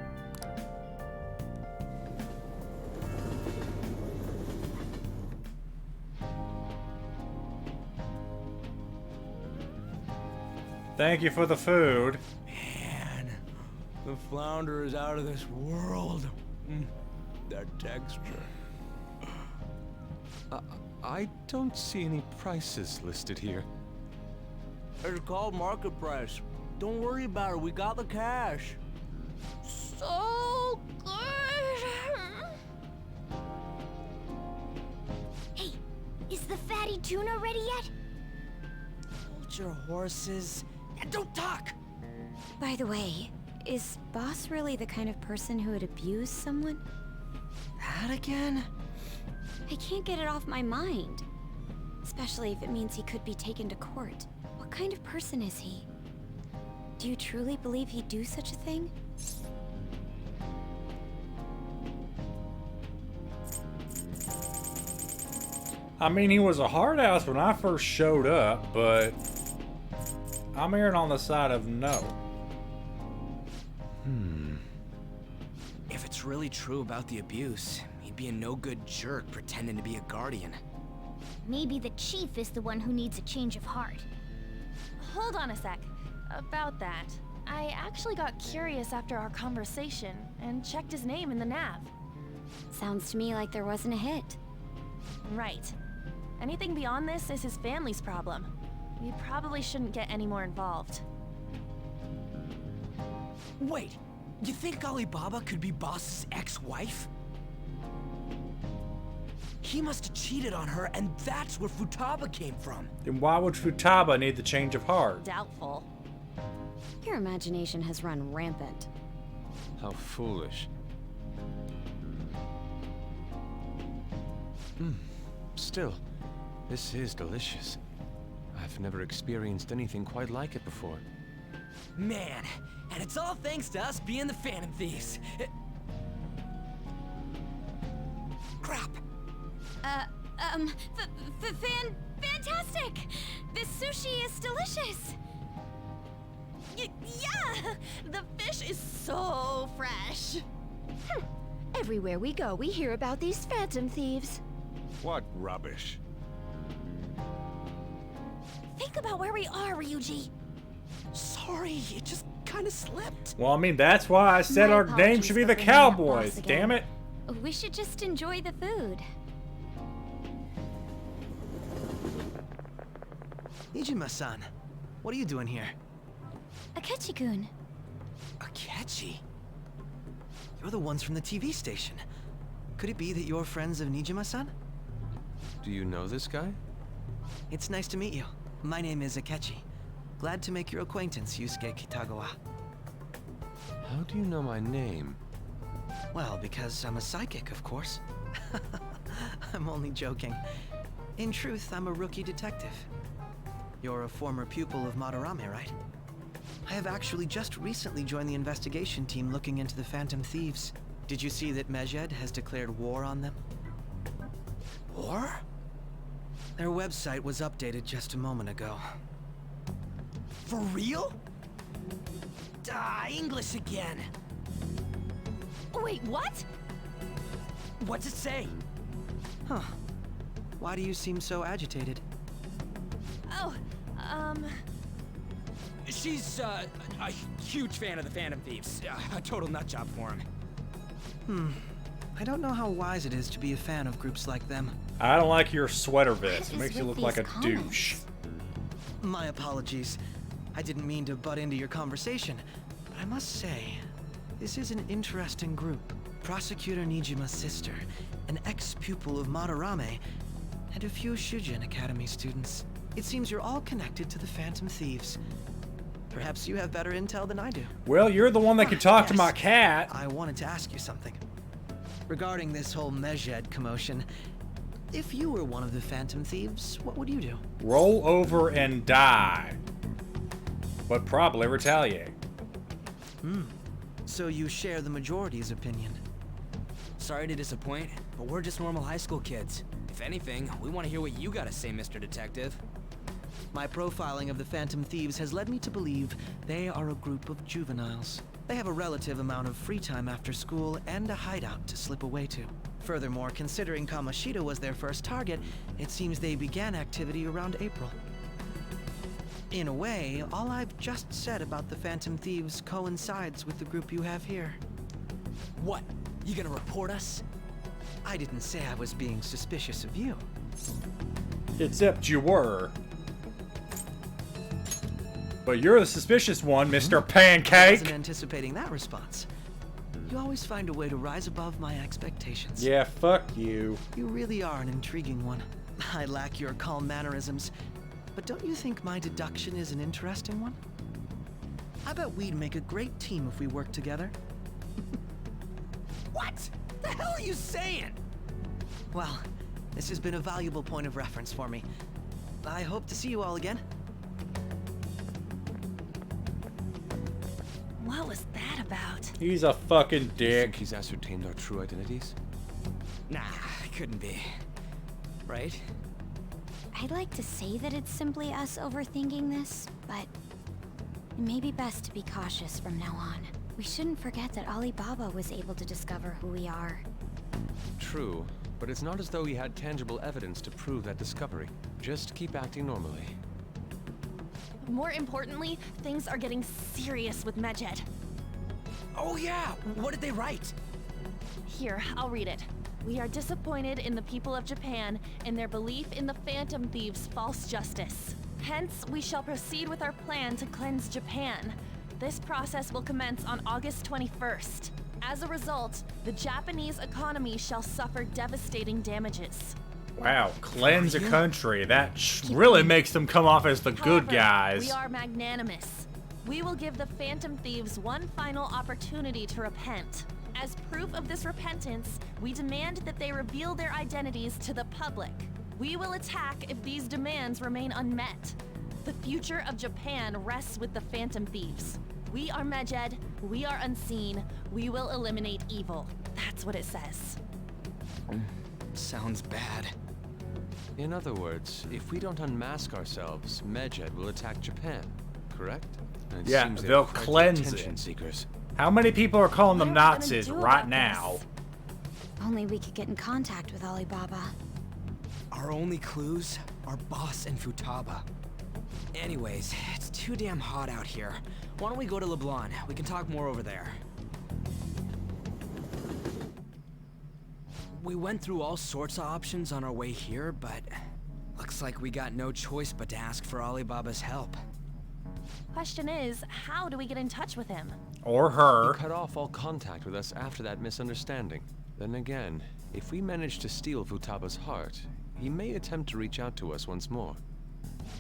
Thank you for the food. Man, the flounder is out of this world. That texture. I don't see any prices listed here. It's called market price. Don't worry about it. We got the cash. So good. Hey, is the fatty tuna ready yet? Hold your horses and don't talk. By the way, is Boss really the kind of person who would abuse someone? That again? I can't get it off my mind. Especially if it means he could be taken to court. What kind of person is he? Do you truly believe he'd do such a thing? I mean, he was a hard ass when I first showed up, but I'm erring on the side of no. If it's really true about the abuse, he'd be a no-good jerk pretending to be a guardian. Maybe the chief is the one who needs a change of heart. Hold on a sec. About that, I actually got curious after our conversation and checked his name in the nav. Sounds to me like there wasn't a hit. Right. Anything beyond this is his family's problem. We probably shouldn't get any more involved. Wait, you think Alibaba could be Boss's ex-wife? He must have cheated on her, and that's where Futaba came from. Then why would Futaba need the change of heart? Doubtful. Your imagination has run rampant. How foolish. Still, this is delicious. I've never experienced anything quite like it before. Man, and it's all thanks to us being the Phantom Thieves. Crap. Fantastic! This sushi is delicious! Yeah! The fish is so fresh! Everywhere we go, we hear about these Phantom Thieves. What rubbish. Think about where we are, Ryuji. Sorry, it just kind of slipped. Well, I mean, that's why I said My our name should be the apologies for bringing up Cowboys. boss again. Damn it. We should just enjoy the food. Nijima-san, what are you doing here? Akechi-kun. Akechi? You're the ones from the TV station. Could it be that you're friends of Nijima-san? Do you know this guy? It's nice to meet you. My name is Akechi. Glad to make your acquaintance, Yusuke Kitagawa. How do you know my name? Well, because I'm a psychic, of course. I'm only joking. In truth, I'm a rookie detective. You're a former pupil of Madarame, right? I have actually just recently joined the investigation team looking into the Phantom Thieves. Did you see that Medjed has declared war on them? War? Their website was updated just a moment ago. For real? English again. Wait, what? What's it say? Huh. Why do you seem so agitated? Oh, She's, a huge fan of the Phantom Thieves. A total nutjob for him. I don't know how wise it is to be a fan of groups like them. I don't like your sweater vest. It What makes is you with look like a these comments? douche. My apologies. I didn't mean to butt into your conversation, but I must say, this is an interesting group. Prosecutor Nijima's sister, an ex-pupil of Madarame, and a few Shujin Academy students. It seems you're all connected to the Phantom Thieves. Perhaps you have better intel than I do. Well, you're the one that can talk to Yes. my cat. I wanted to ask you something. Regarding this whole Medjed commotion, if you were one of the Phantom Thieves, what would you do? Roll over and die. But probably retaliate. So you share the majority's opinion. Sorry to disappoint, but we're just normal high school kids. If anything, we want to hear what you gotta say, Mr. Detective. My profiling of the Phantom Thieves has led me to believe they are a group of juveniles. They have a relative amount of free time after school and a hideout to slip away to. Furthermore, considering Kamoshida was their first target, it seems they began activity around April. In a way, all I've just said about the Phantom Thieves coincides with the group you have here. What? You gonna report us? I didn't say I was being suspicious of you. Except you were. But you're the suspicious one, Mr. I Pancake. wasn't anticipating that response. You always find a way to rise above my expectations. Yeah, fuck you. You really are an intriguing one. I lack your calm mannerisms, but don't you think my deduction is an interesting one? I bet we'd make a great team if we worked together. What? The hell are you saying? Well, this has been a valuable point of reference for me. I hope to see you all again. what was that about? He's a fucking You dick. think he's ascertained our true identities? Nah, it couldn't be. Right? I'd like to say that it's simply us overthinking this, but it may be best to be cautious from now on. We shouldn't forget that Alibaba was able to discover who we are. True, but it's not as though he had tangible evidence to prove that discovery. Just keep acting normally. More importantly, things are getting serious with Medjed. Oh yeah, what did they write? Here, I'll read it. We are disappointed in the people of Japan in their belief in the Phantom Thieves' false justice. Hence, we shall proceed with our plan to cleanse Japan. This process will commence on August 21st. As a result, the Japanese economy shall suffer devastating damages. Wow, cleanse a country. That really makes them come off as the good However, guys. we are magnanimous. We will give the Phantom Thieves one final opportunity to repent. As proof of this repentance, we demand that they reveal their identities to the public. We will attack if these demands remain unmet. The future of Japan rests with the Phantom Thieves. We are Medjed, we are unseen, we will eliminate evil. That's what it says. Sounds bad. In other words, if we don't unmask ourselves, Medjed will attack Japan, correct? And it Yeah, seems they'll they're quite the cleanse attention it. seekers. How many people are calling them What are we gonna Nazis do right about now? this? Only we could get in contact with Alibaba. Our only clues are Boss and Futaba. Anyways, it's too damn hot out here. Why don't we go to LeBlanc? We can talk more over there. We went through all sorts of options on our way here, but looks like we got no choice but to ask for Alibaba's help. Question is, how do we get in touch with him? Or her. He cut off all contact with us after that misunderstanding. Then again, if we manage to steal Futaba's heart, he may attempt to reach out to us once more.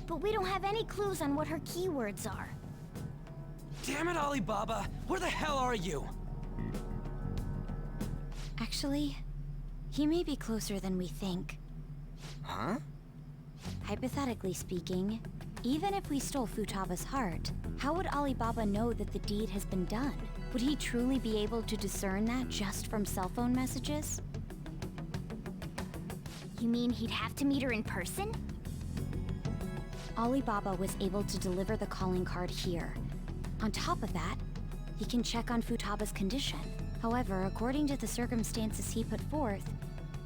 But we don't have any clues on what her keywords are. Damn it, Alibaba! Where the hell are you? Actually, he may be closer than we think. Huh? Hypothetically speaking, even if we stole Futaba's heart, how would Alibaba know that the deed has been done? Would he truly be able to discern that just from cell phone messages? You mean he'd have to meet her in person? Alibaba was able to deliver the calling card here. On top of that, he can check on Futaba's condition. However, according to the circumstances he put forth,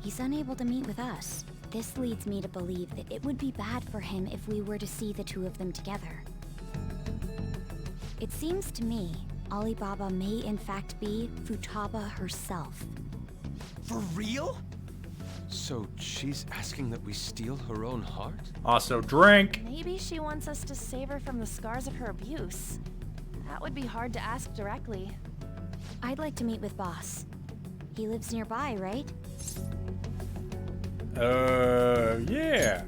he's unable to meet with us. This leads me to believe that it would be bad for him if we were to see the two of them together. It seems to me Alibaba may in fact be Futaba herself. For real? So she's asking that we steal her own heart? Also drink. Maybe she wants us to save her from the scars of her abuse. That would be hard to ask directly. I'd like to meet with Boss. He lives nearby, right? Yeah.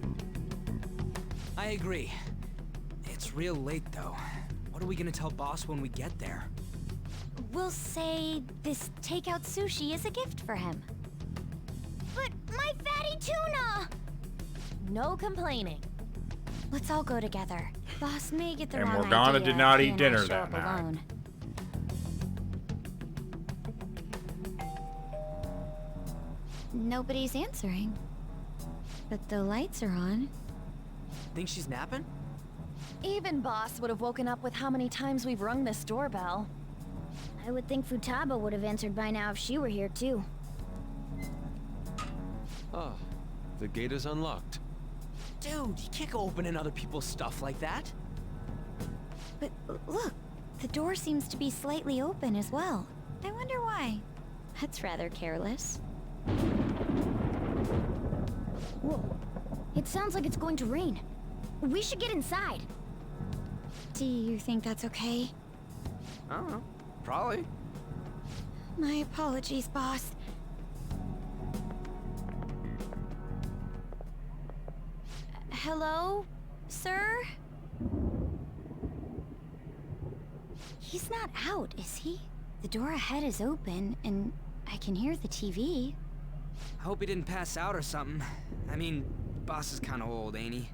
I agree. It's real late, though. What are we gonna tell Boss when we get there? We'll say this takeout sushi is a gift for him. But my fatty tuna! No complaining. Let's all go together. Boss may get the And wrong Morgana idea did not if eat he dinner and I show that up night. alone. Nobody's answering. But the lights are on. Think she's napping? Even Boss would have woken up with how many times we've rung this doorbell. I would think Futaba would have answered by now if she were here too. Ah, the gate is unlocked. Dude, you can't go opening other people's stuff like that. But look, the door seems to be slightly open as well. I wonder why. That's rather careless. Whoa. It sounds like it's going to rain. We should get inside. Do you think that's okay? I don't know. Probably. My apologies, boss. Hello, sir? He's not out, is he? The door ahead is open, and I can hear the TV. I hope he didn't pass out or something. I mean, Boss is kind of old, ain't he?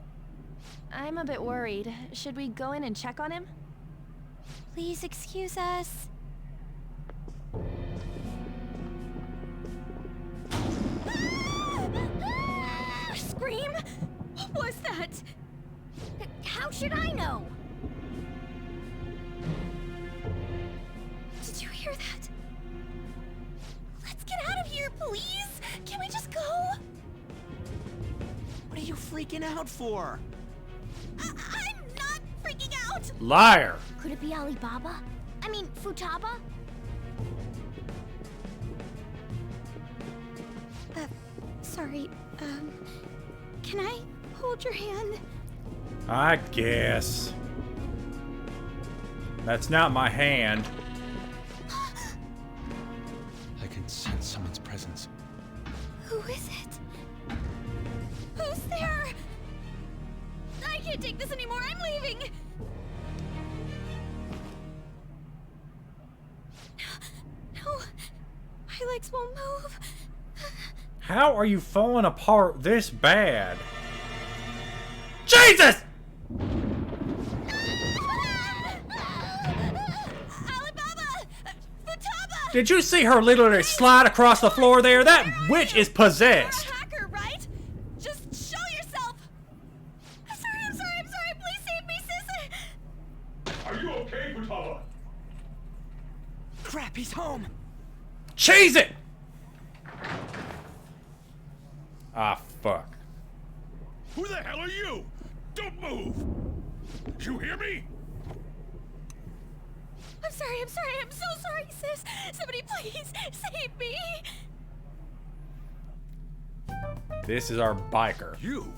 I'm a bit worried. Should we go in and check on him? Please excuse us. Scream? What was that? How should I know? Did you hear that? Let's get out of here, please! Can we just go? What are you freaking out for? I'm not freaking out! Liar! Could it be Alibaba? I mean, Futaba? Sorry, can I hold your hand? I guess. That's not my hand. I can sense someone's presence. Who is it? Who's there? I can't take this anymore. I'm leaving. No, my legs won't move. How are you falling apart this bad? Jesus! Did you see her literally slide across the floor there? That witch is possessed. Hacker, right? Just show yourself! I'm sorry, please save me, sis! Are you okay, Futaba? Crap, he's home! Cheese it! Ah, fuck. Who the hell are you? Don't move! You hear me? I'm sorry, I'm so sorry, sis. Somebody please save me. This is our biker. You?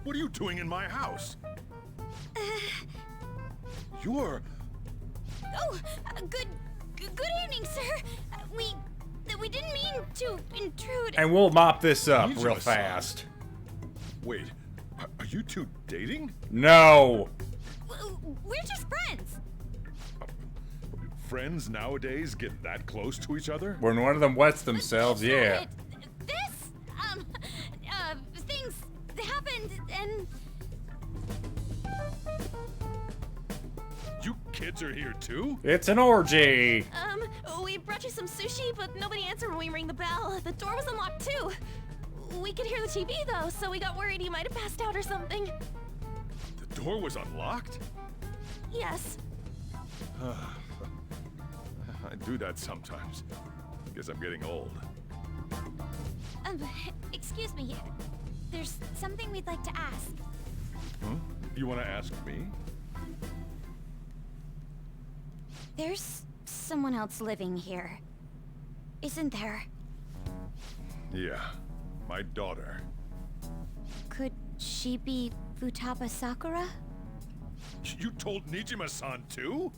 What are you doing in my house? You're... Oh, good evening, sir. We didn't mean to intrude. And we'll mop this up real fast. Wait, are you two dating? No. We're just friends. Friends nowadays get that close to each other? When one of them wets themselves, yeah. Things happened and... You kids are here too? It's an orgy. We brought you some sushi, but nobody answered when we rang the bell. The door was unlocked too. We could hear the TV though, so we got worried you might have passed out or something. The door was unlocked? Yes. I do that sometimes. Guess I'm getting old. Excuse me. There's something we'd like to ask. Huh? You want to ask me? There's someone else living here, isn't there? Yeah, my daughter. Could she be Futaba Sakura? You told Nijima-san too?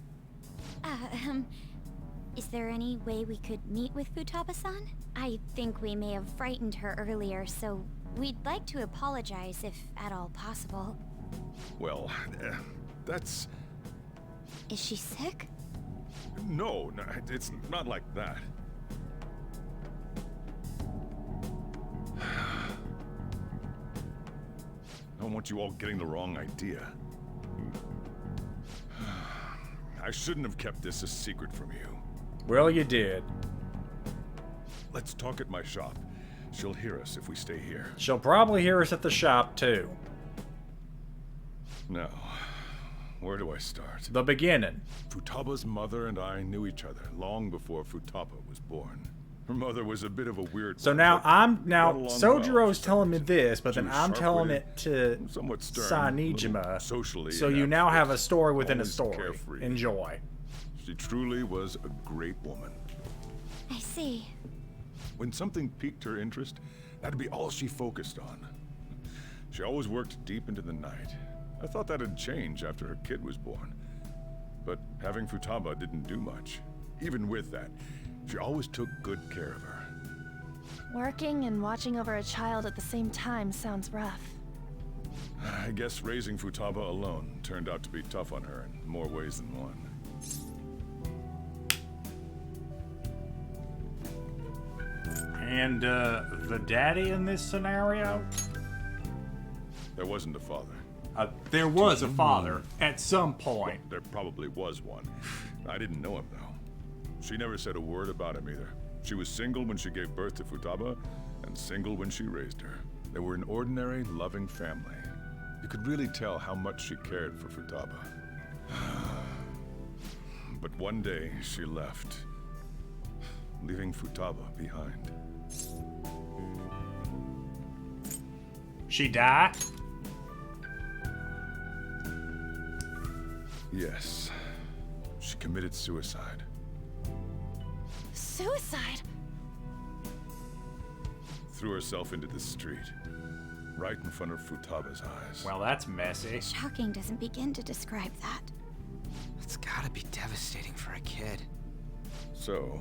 Is there any way we could meet with Futaba-san? I think we may have frightened her earlier, so we'd like to apologize if at all possible. Well, that's... Is she sick? No, it's not like that. I don't want you all getting the wrong idea. I shouldn't have kept this a secret from you. Well, you did. Let's talk at my shop. She'll hear us if we stay here. She'll probably hear us at the shop, too. Now, where do I start? The beginning. Futaba's mother and I knew each other long before Futaba was born. Her mother was a bit of a weird So one, now but Sojiro's telling me this, but then I'm telling it to somewhat stern, Sanijima. socially So you inept, now have but a story within a always story. carefree. Enjoy. She truly was a great woman. I see. When something piqued her interest, that'd be all she focused on. She always worked deep into the night. I thought that'd change after her kid was born. But having Futaba didn't do much. Even with that, she always took good care of her. Working and watching over a child at the same time sounds rough. I guess raising Futaba alone turned out to be tough on her in more ways than one. And the daddy in this scenario? There wasn't a father. There was a father at some point. There probably was one. I didn't know him, though. She never said a word about him either. She was single when she gave birth to Futaba, and single when she raised her. They were an ordinary, loving family. You could really tell how much she cared for Futaba. But one day, she left, leaving Futaba behind. She died? Yes. She committed suicide. Suicide? Threw herself into the street, right in front of Futaba's eyes. Well, that's messy. Shocking doesn't begin to describe that. It's gotta be devastating for a kid. So...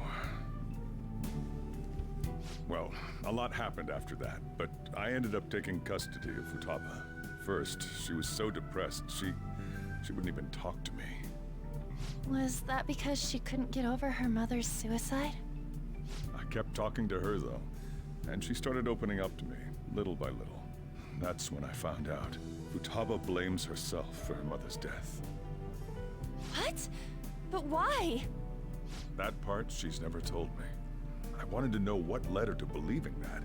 well, a lot happened after that, but I ended up taking custody of Futaba. First, she was so depressed, she wouldn't even talk to me. Was that because she couldn't get over her mother's suicide? I kept talking to her, though, and she started opening up to me, little by little. That's when I found out. Futaba blames herself for her mother's death. What? But why? That part she's never told me. I wanted to know what led her to believing that,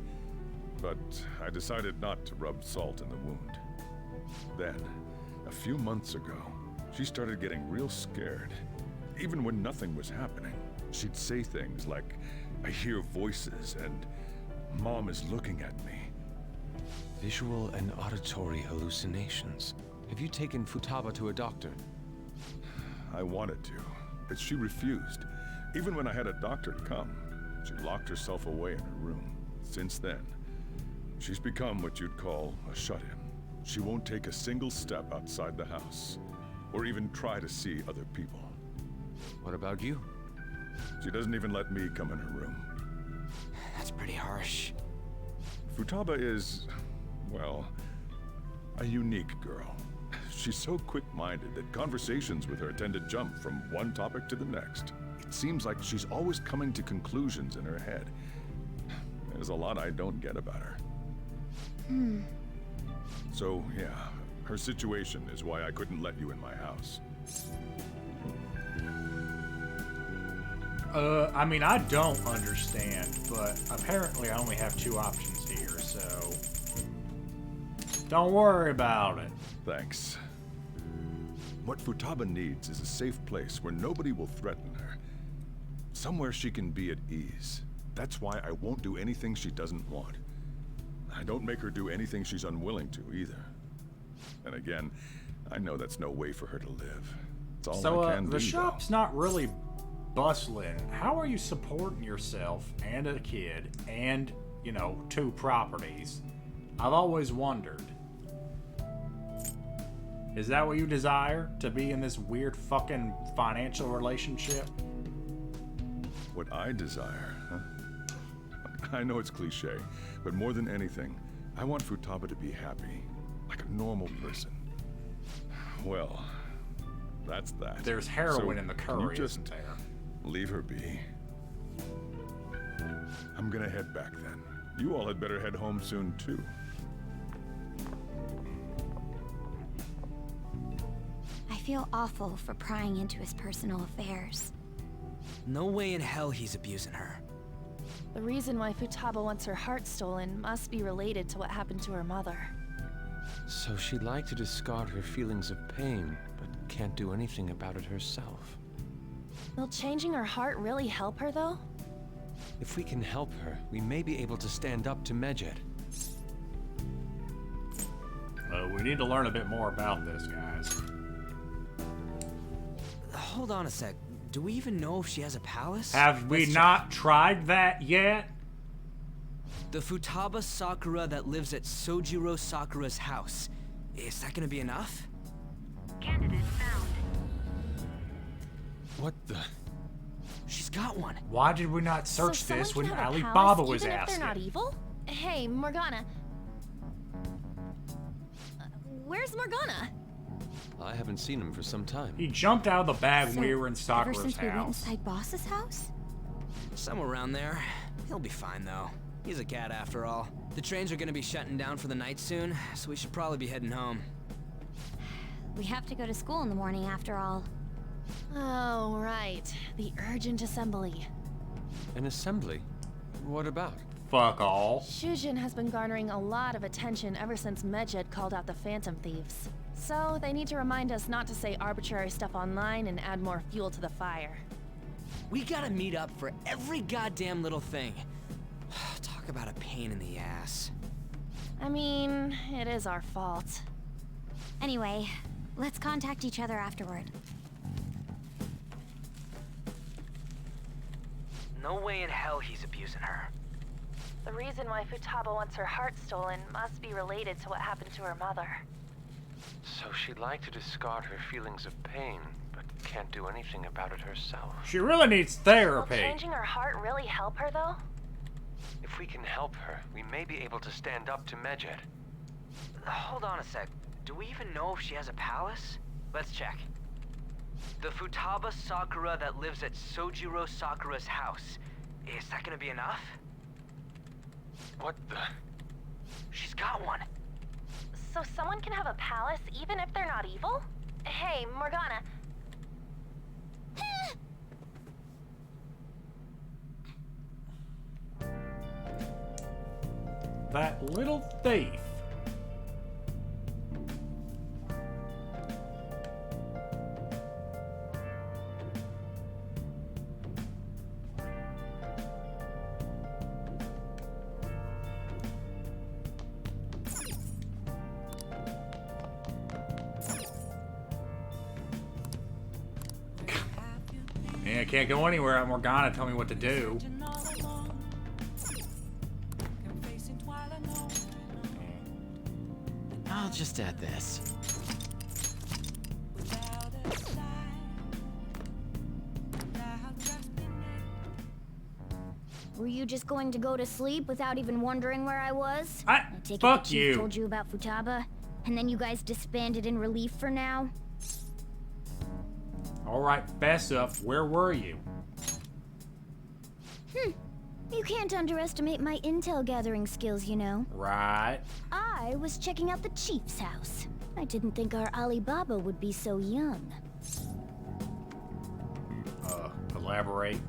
but I decided not to rub salt in the wound. Then, a few months ago, she started getting real scared. Even when nothing was happening, she'd say things like, "I hear voices," and "Mom is looking at me." Visual and auditory hallucinations. Have you taken Futaba to a doctor? I wanted to, but she refused. Even when I had a doctor come, she locked herself away in her room. Since then, she's become what you'd call a shut-in. She won't take a single step outside the house, or even try to see other people. What about you? She doesn't even let me come in her room. That's pretty harsh. Futaba is, well, a unique girl. She's so quick-minded that conversations with her tend to jump from one topic to the next. It seems like she's always coming to conclusions in her head. There's a lot I don't get about her. So, yeah, her situation is why I couldn't let you in my house. I mean, I don't understand, but apparently I only have 2 options here, so don't worry about it. Thanks. What Futaba needs is a safe place where nobody will threaten her. Somewhere she can be at ease. That's why I won't do anything she doesn't want. I don't make her do anything she's unwilling to, either. And again, I know that's no way for her to live. It's all I can do, the shop's not really bustling. How are you supporting yourself and a kid and, 2 properties? I've always wondered. Is that what you desire? To be in this weird fucking financial relationship? What I desire, huh? I know it's cliche, but more than anything, I want Futaba to be happy, like a normal person. Well, that's that. There's heroin in the can curry, you just isn't there? leave her be? I'm gonna head back then. You all had better head home soon, too. I feel awful for prying into his personal affairs. No way in hell he's abusing her. The reason why Futaba wants her heart stolen must be related to what happened to her mother. So she'd like to discard her feelings of pain, but can't do anything about it herself. Will changing her heart really help her, though? If we can help her, we may be able to stand up to Medjed. We need to learn a bit more about this, guys. Hold on a sec. Do we even know if she has a palace? Have we not tried that yet? The Futaba Sakura that lives at Sojiro Sakura's house. Is that gonna be enough? Candidate found. What the? She's got one. Why did we not search So this when someone can have a Alibaba palace was even asking? if they're not evil? Hey, Morgana. Where's Morgana? I haven't seen him for some time. He jumped out of the bag when So, we were in ever Sakura's since we went house. inside Boss's house? Somewhere around there. He'll be fine, though. He's a cat after all. The trains are gonna be shutting down for the night soon, so we should probably be heading home. We have to go to school in the morning after all. Oh, right. The urgent assembly. An assembly? What about? Fuck all. Shujin has been garnering a lot of attention ever since Medjed called out the Phantom Thieves. So they need to remind us not to say arbitrary stuff online and add more fuel to the fire. We gotta meet up for every goddamn little thing. Talk about a pain in the ass. I mean, it is our fault. Anyway, let's contact each other afterward. No way in hell he's abusing her. The reason why Futaba wants her heart stolen must be related to what happened to her mother. So she'd like to discard her feelings of pain, but can't do anything about it herself. She really needs Will therapy. changing her heart really help her, though? If we can help her, we may be able to stand up to Medjed. Hold on a sec. Do we even know if she has a palace? Let's check. The Futaba Sakura that lives at Sojiro Sakura's house. Is that gonna be enough? What the? She's got one. So someone can have a palace even if they're not evil? Hey, Morgana. That little thief. mean, I can't go anywhere. I'm Morgana. Tell me what to do. I'll just add this. Were you just going to go to sleep without even wondering where I was? Take it fuck the chief you. told you about Futaba, and then you guys disbanded in relief for now? All right, fess up. Where were you? You can't underestimate my intel gathering skills, you know. Right. I was checking out the chief's house. I didn't think our Alibaba would be so young. Elaborate.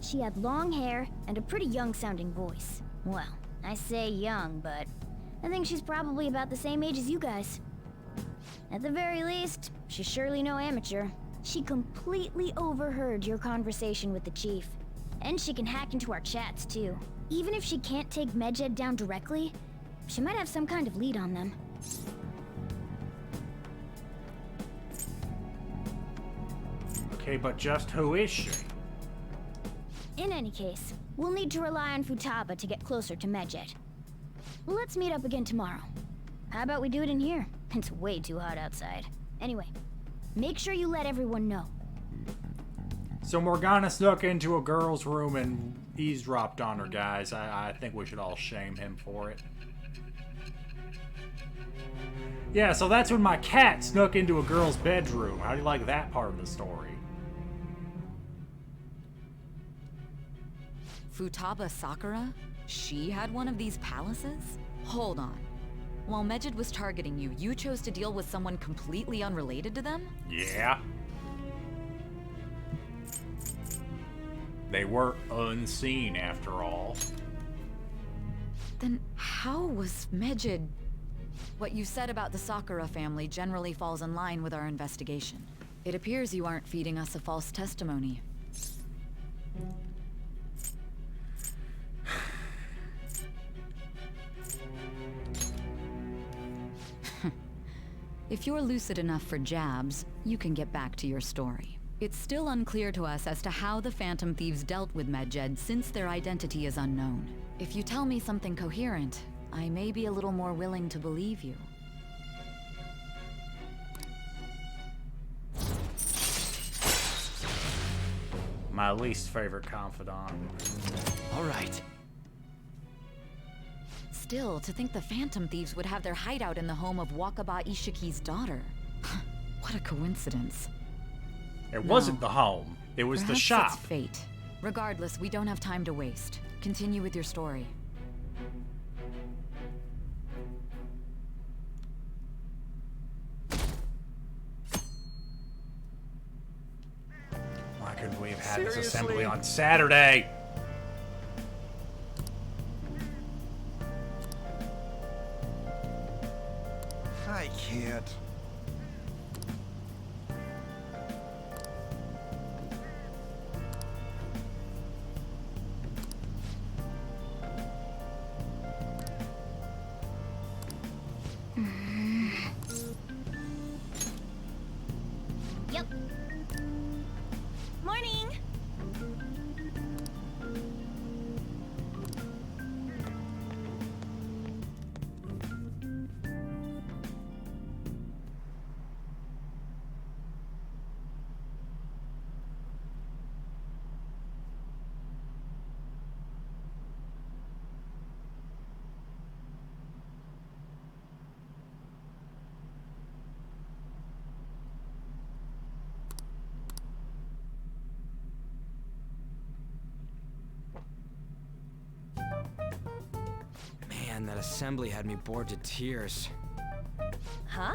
She had long hair and a pretty young-sounding voice. Well, I say young, but I think she's probably about the same age as you guys. At the very least, she's surely no amateur. She completely overheard your conversation with the chief. And she can hack into our chats, too. Even if she can't take Medjed down directly, she might have some kind of lead on them. Okay, but just who is she? In any case, we'll need to rely on Futaba to get closer to Medjed. Let's meet up again tomorrow. How about we do it in here? It's way too hot outside. Anyway, make sure you let everyone know. So Morgana snuck into a girl's room and eavesdropped on her, guys. I think we should all shame him for it. Yeah, so that's when my cat snuck into a girl's bedroom. How do you like that part of the story? Futaba Sakura? She had one of these palaces? Hold on. While Medjed was targeting you, you chose to deal with someone completely unrelated to them? Yeah. They were unseen, after all. Then how was Medjed... What you said about the Sakura family generally falls in line with our investigation. It appears you aren't feeding us a false testimony. If you're lucid enough for jabs, you can get back to your story. It's still unclear to us as to how the Phantom Thieves dealt with Medjed since their identity is unknown. If you tell me something coherent, I may be a little more willing to believe you. My least favorite confidant. All right. Still, to think the Phantom Thieves would have their hideout in the home of Wakaba Ishiki's daughter. What a coincidence. It wasn't the home. It was the shop. It's fate. Regardless, we don't have time to waste. Continue with your story. Why couldn't we have had this assembly on Saturday? I can't. Yep. Morning! Man, that assembly had me bored to tears. Huh?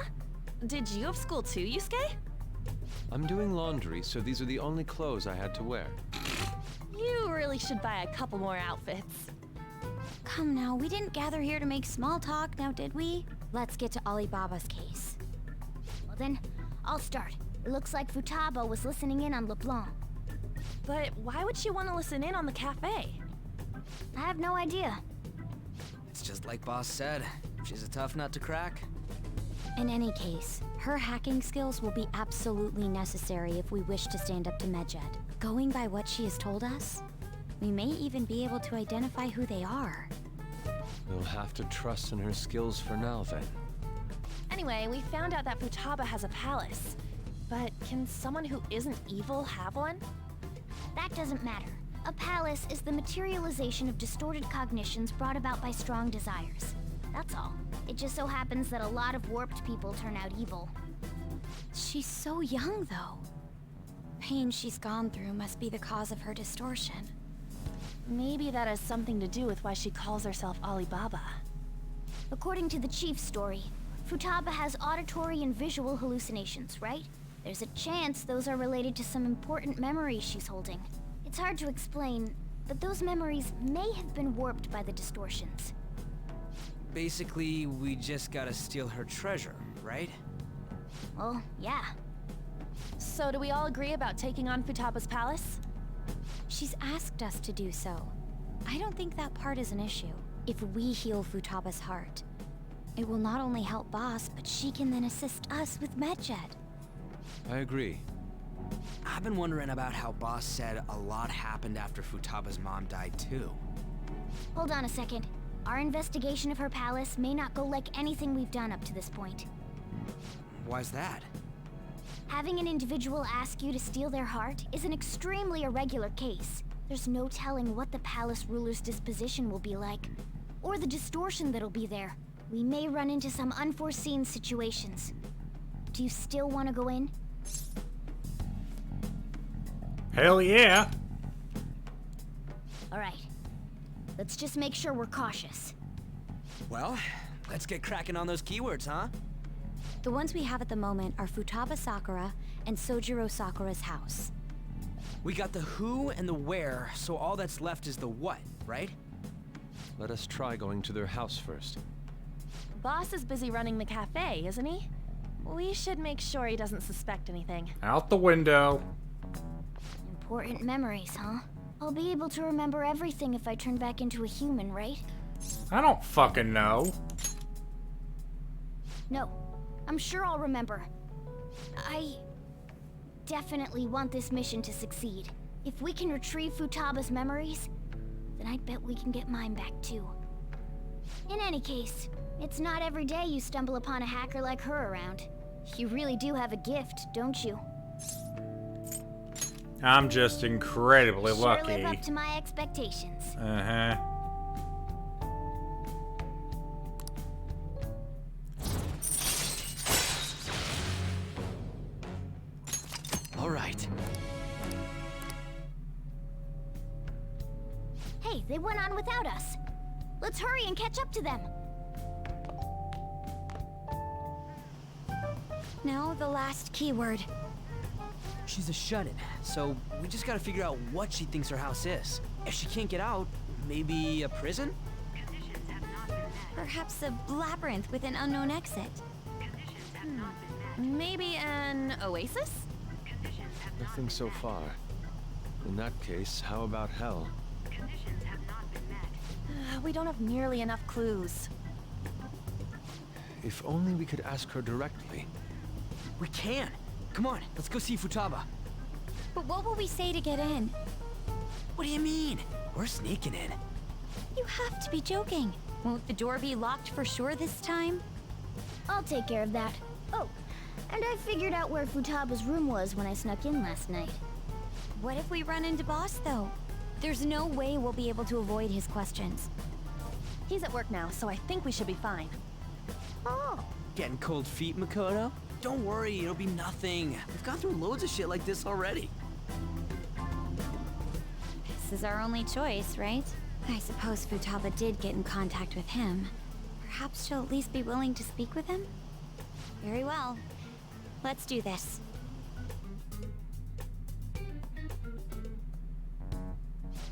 Did you have school too, Yusuke? I'm doing laundry, so these are the only clothes I had to wear. You really should buy a couple more outfits. Come now, we didn't gather here to make small talk, now did we? Let's get to Alibaba's case. Well then, I'll start. It looks like Futaba was listening in on LeBlanc. But why would she want to listen in on the cafe? I have no idea. It's just like Boss said. She's a tough nut to crack. In any case, her hacking skills will be absolutely necessary if we wish to stand up to Medjed. Going by what she has told us, we may even be able to identify who they are. We'll have to trust in her skills for now, then. Anyway, we found out that Futaba has a palace. But can someone who isn't evil have one? That doesn't matter. A palace is the materialization of distorted cognitions brought about by strong desires. That's all. It just so happens that a lot of warped people turn out evil. She's so young, though. Pain she's gone through must be the cause of her distortion. Maybe that has something to do with why she calls herself Alibaba. According to the chief's story, Futaba has auditory and visual hallucinations, right? There's a chance those are related to some important memories she's holding. It's hard to explain, but those memories may have been warped by the distortions. Basically, we just gotta steal her treasure, right? Well, yeah. So do we all agree about taking on Futaba's palace? She's asked us to do so. I don't think that part is an issue. If we heal Futaba's heart, it will not only help Boss, but she can then assist us with Medjed. I agree. I've been wondering about how Boss said a lot happened after Futaba's mom died too. Hold on a second. Our investigation of her palace may not go like anything we've done up to this point. Why's that? Having an individual ask you to steal their heart is an extremely irregular case. There's no telling what the palace ruler's disposition will be like, or the distortion that'll be there. We may run into some unforeseen situations. Do you still want to go in? Hell yeah. All right. Let's just make sure we're cautious. Well, let's get cracking on those keywords, huh? The ones we have at the moment are Futaba Sakura and Sojiro Sakura's house. We got the who and the where, so all that's left is the what, right? Let us try going to their house first. Boss is busy running the cafe, isn't he? We should make sure he doesn't suspect anything. Out the window. Important memories, huh? I'll be able to remember everything if I turn back into a human, right? I don't fucking know. No, I'm sure I'll remember. I definitely want this mission to succeed. If we can retrieve Futaba's memories, then I bet we can get mine back too. In any case, it's not every day you stumble upon a hacker like her around. You really do have a gift, don't you? I'm just incredibly lucky. Sure live up to my expectations. Uh-huh. All right. Hey, they went on without us. Let's hurry and catch up to them. Now the last keyword. She's a shut-in, so we just gotta figure out what she thinks her house is. If she can't get out, maybe a prison? Perhaps a labyrinth with an unknown exit. Maybe an oasis? Nothing so far. In that case, how about hell? We don't have nearly enough clues. If only we could ask her directly. We can! Come on, let's go see Futaba. But what will we say to get in? What do you mean? We're sneaking in. You have to be joking. Won't the door be locked for sure this time? I'll take care of that. Oh, and I figured out where Futaba's room was when I snuck in last night. What if we run into Boss, though? There's no way we'll be able to avoid his questions. He's at work now, so I think we should be fine. Oh. Getting cold feet, Makoto? Don't worry, it'll be nothing. We've gone through loads of shit like this already. This is our only choice, right? I suppose Futaba did get in contact with him. Perhaps she'll at least be willing to speak with him? Very well. Let's do this.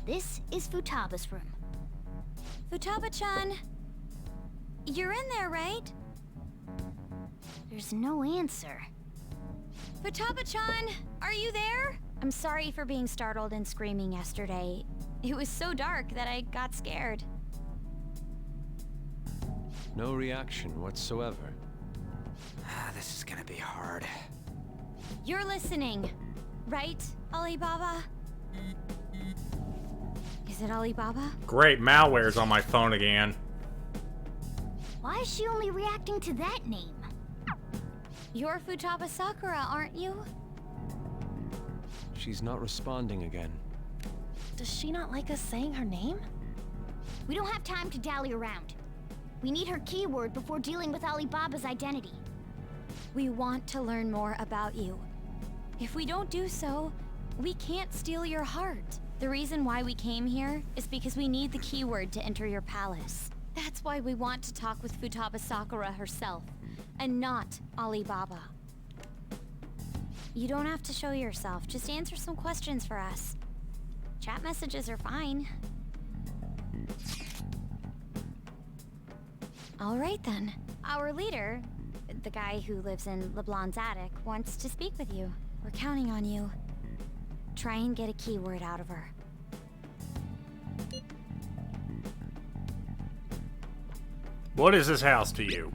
This is Futaba's room. Futaba-chan! You're in there, right? There's no answer. Futaba-chan! Are you there? I'm sorry for being startled and screaming yesterday. It was so dark that I got scared. No reaction whatsoever. This is gonna be hard. You're listening, right, Alibaba? Is it Alibaba? Great, malware's on my phone again. Why is she only reacting to that name? You're Futaba Sakura, aren't you? She's not responding again. Does she not like us saying her name? We don't have time to dally around. We need her keyword before dealing with Alibaba's identity. We want to learn more about you. If we don't do so, we can't steal your heart. The reason why we came here is because we need the keyword to enter your palace. That's why we want to talk with Futaba Sakura herself, and not Alibaba. You don't have to show yourself, just answer some questions for us. Chat messages are fine. All right then. Our leader, the guy who lives in LeBlanc's attic, wants to speak with you. We're counting on you. Try and get a keyword out of her. What is this house to you?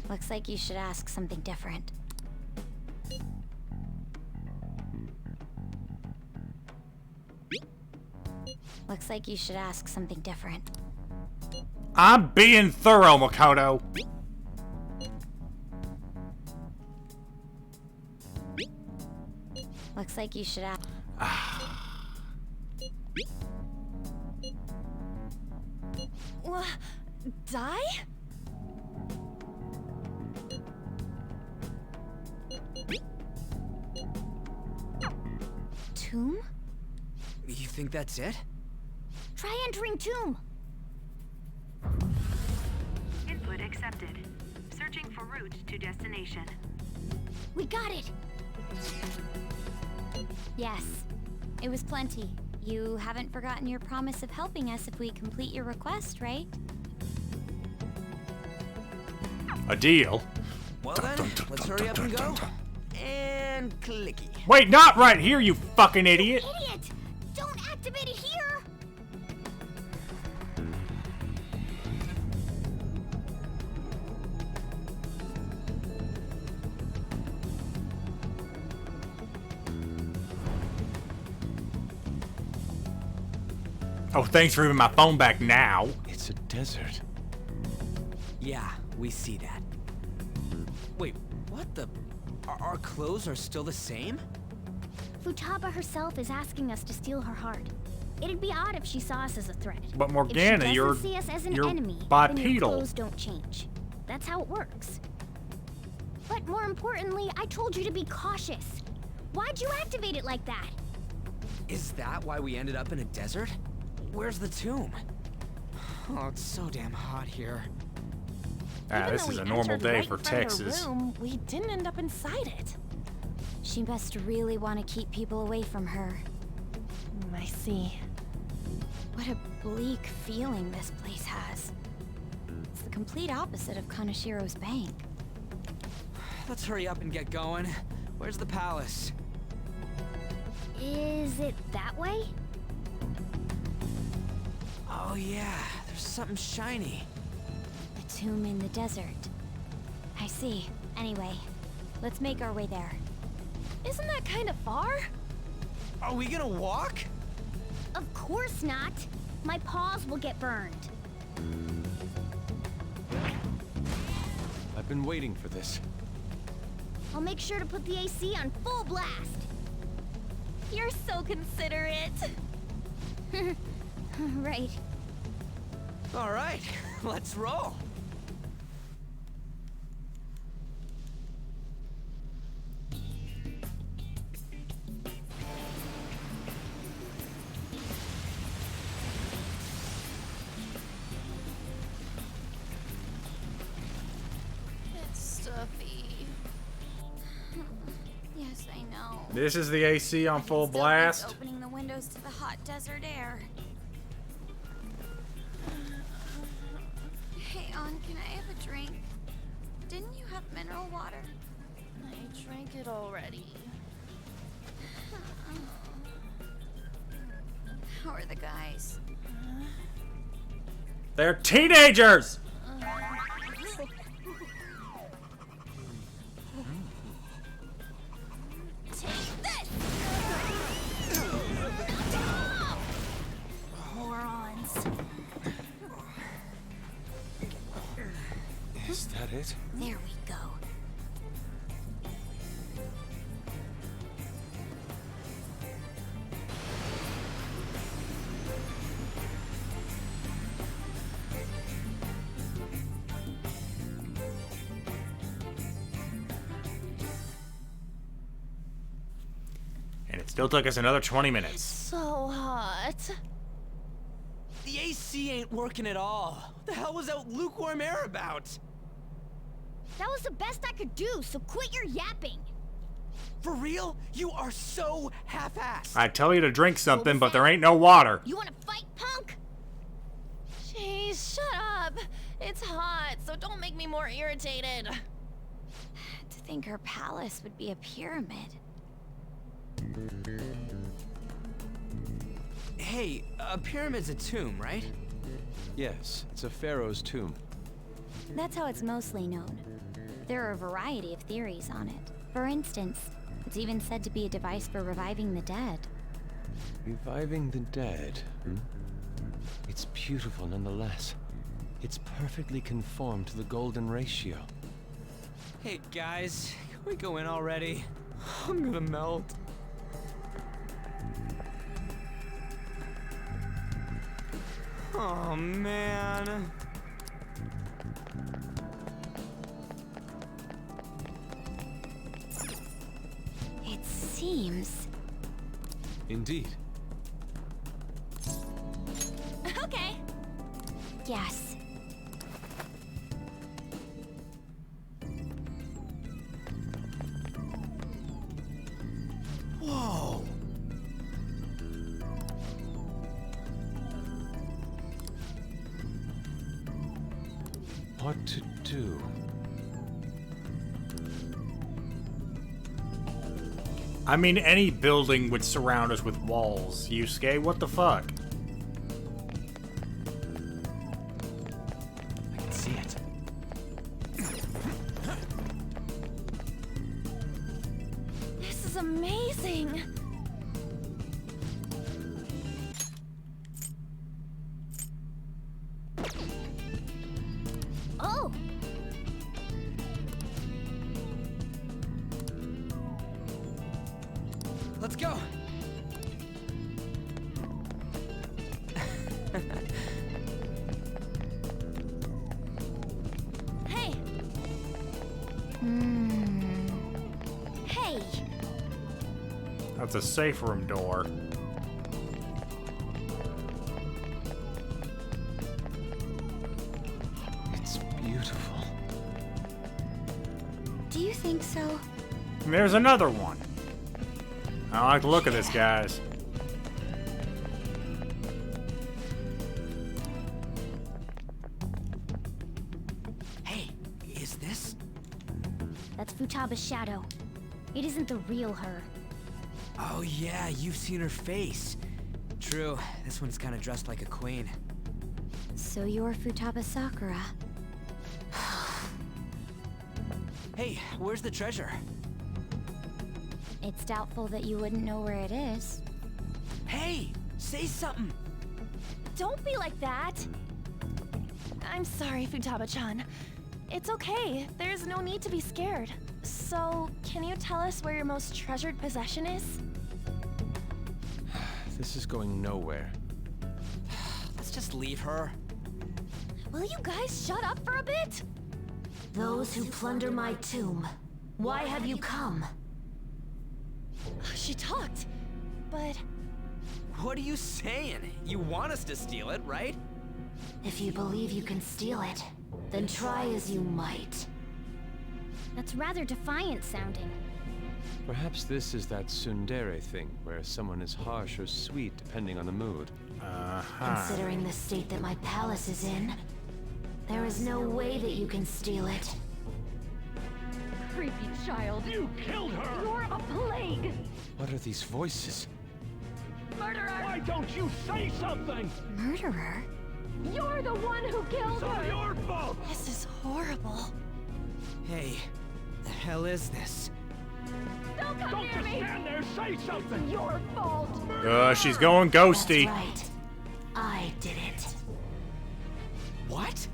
Looks like you should ask something different. Looks like you should ask something different. I'm being thorough, Makoto. Looks like you should ask. Die? Tomb? You think that's it? Try entering tomb. Input accepted. Searching for route to destination. We got it. Yes. It was plenty. You haven't forgotten your promise of helping us if we complete your request, right? A deal? Well then, let's hurry up and go. And clicky. Wait, not right here, you fucking idiot! Idiot! Don't activate it here! Oh, thanks for giving my phone back now. It's a desert. Yeah, we see that. Wait, what the? Our clothes are still the same? Futaba herself is asking us to steal her heart. It'd be odd if she saw us as a threat. But Morgana, if she you're doesn't see us as an enemy, then bipedal. your clothes don't change. That's how it works. But more importantly, I told you to be cautious. Why'd you activate it like that? Is that why we ended up in a desert? Where's the tomb? Oh, it's so damn hot here. This is a normal day for Texas. Room, we didn't end up inside it. She must really want to keep people away from her. I see. What a bleak feeling this place has. It's the complete opposite of Kanashiro's bank. Let's hurry up and get going. Where's the palace? Is it that way? Oh yeah, there's something shiny. A tomb in the desert. I see. Anyway, let's make our way there. Isn't that kind of far? Are we gonna walk? Of course not. My paws will get burned. I've been waiting for this. I'll make sure to put the AC on full blast. You're so considerate. Right. All right, let's roll. It's stuffy. Yes, I know. This is the AC on full blast. Opening the windows to the hot desert air. Hey, On, can I have a drink? Didn't you have mineral water? I drank it already. How are the guys? They're teenagers! Is that it? There we go. And it still took us another 20 minutes. So hot. The AC ain't working at all. What the hell was that lukewarm air about? That was the best I could do, so quit your yapping. For real? You are so half-assed. I tell you to drink something, but there ain't no water. You wanna fight, punk? Jeez, shut up. It's hot, so don't make me more irritated. To think her palace would be a pyramid. Hey, a pyramid's a tomb, right? Yes, it's a pharaoh's tomb. That's how it's mostly known. There are a variety of theories on it. For instance, it's even said to be a device for reviving the dead. Reviving the dead, It's beautiful nonetheless. It's perfectly conformed to the golden ratio. Hey guys, can we go in already? I'm gonna melt. Oh man. It seems... Indeed. Okay. Yes. Whoa. What to do? I mean, any building would surround us with walls. Yusuke, what the fuck? I can see it. This is amazing. Oh! Let's go. Hey. Hey! That's a safe room door. It's beautiful. Do you think so? And there's another one. I like the look of this, guys. Hey, is this? That's Futaba's shadow. It isn't the real her. Oh yeah, you've seen her face. True, this one's kind of dressed like a queen. So you're Futaba Sakura. Hey, where's the treasure? It's doubtful that you wouldn't know where it is. Hey, say something. Don't be like that. I'm sorry, Futaba-chan. It's okay. There's no need to be scared. So, can you tell us where your most treasured possession is? This is going nowhere. Let's just leave her. Will you guys shut up for a bit? Those who plunder my tomb, why have you come? She talked, but... What are you saying? You want us to steal it, right? If you believe you can steal it, then try as you might. That's rather defiant sounding. Perhaps this is that tsundere thing, where someone is harsh or sweet depending on the mood. Considering the state that my palace is in, there is no way that you can steal it. Creepy child. You killed her! You're a plague! What are these voices? Murderer! Why don't you say something? Murderer? You're the one who killed her! It's all your fault! This is horrible. Hey, the hell is this? Don't come near me! Don't just stand there, say something! It's your fault! She's going ghosty. That's right. I did it. What?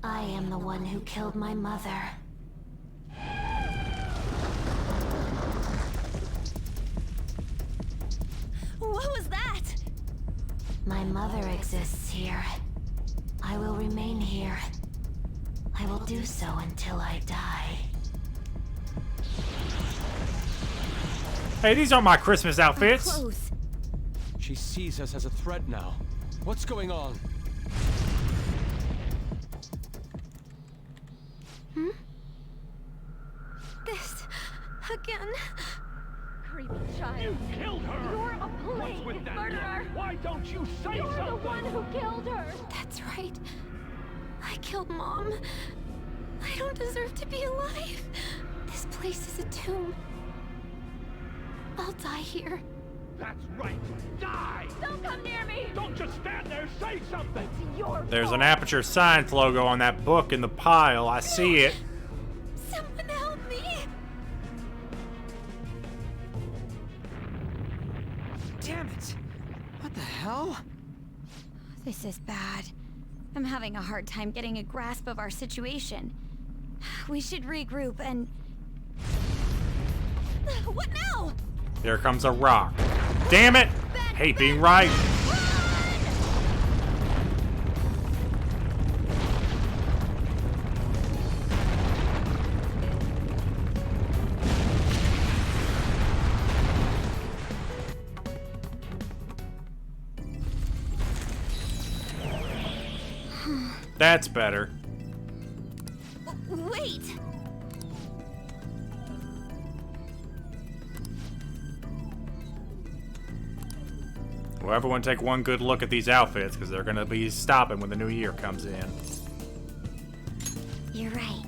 I am the one who killed my mother. What was that? My mother exists here. I will remain here. I will do so until I die. Hey, these aren't my Christmas outfits. Close. She sees us as a threat now. What's going on? This again. Creepy child. You killed her! You're a plague What's with that murderer. look? Why don't you say You're something? the one who killed her. That's right. I killed Mom. I don't deserve to be alive. This place is a tomb. I'll die here. That's right. Die! Don't come near me. Don't just stand there. Say something. It's your There's fault. an Aperture Science logo on that book in the pile. I see it. Someone help me! Damn it! What the hell? This is bad. I'm having a hard time getting a grasp of our situation. We should regroup and... What now? Here comes a rock. Damn it! Hate being right. That's better. Wait! Well, everyone take one good look at these outfits, because they're going to be stopping when the new year comes in. You're right.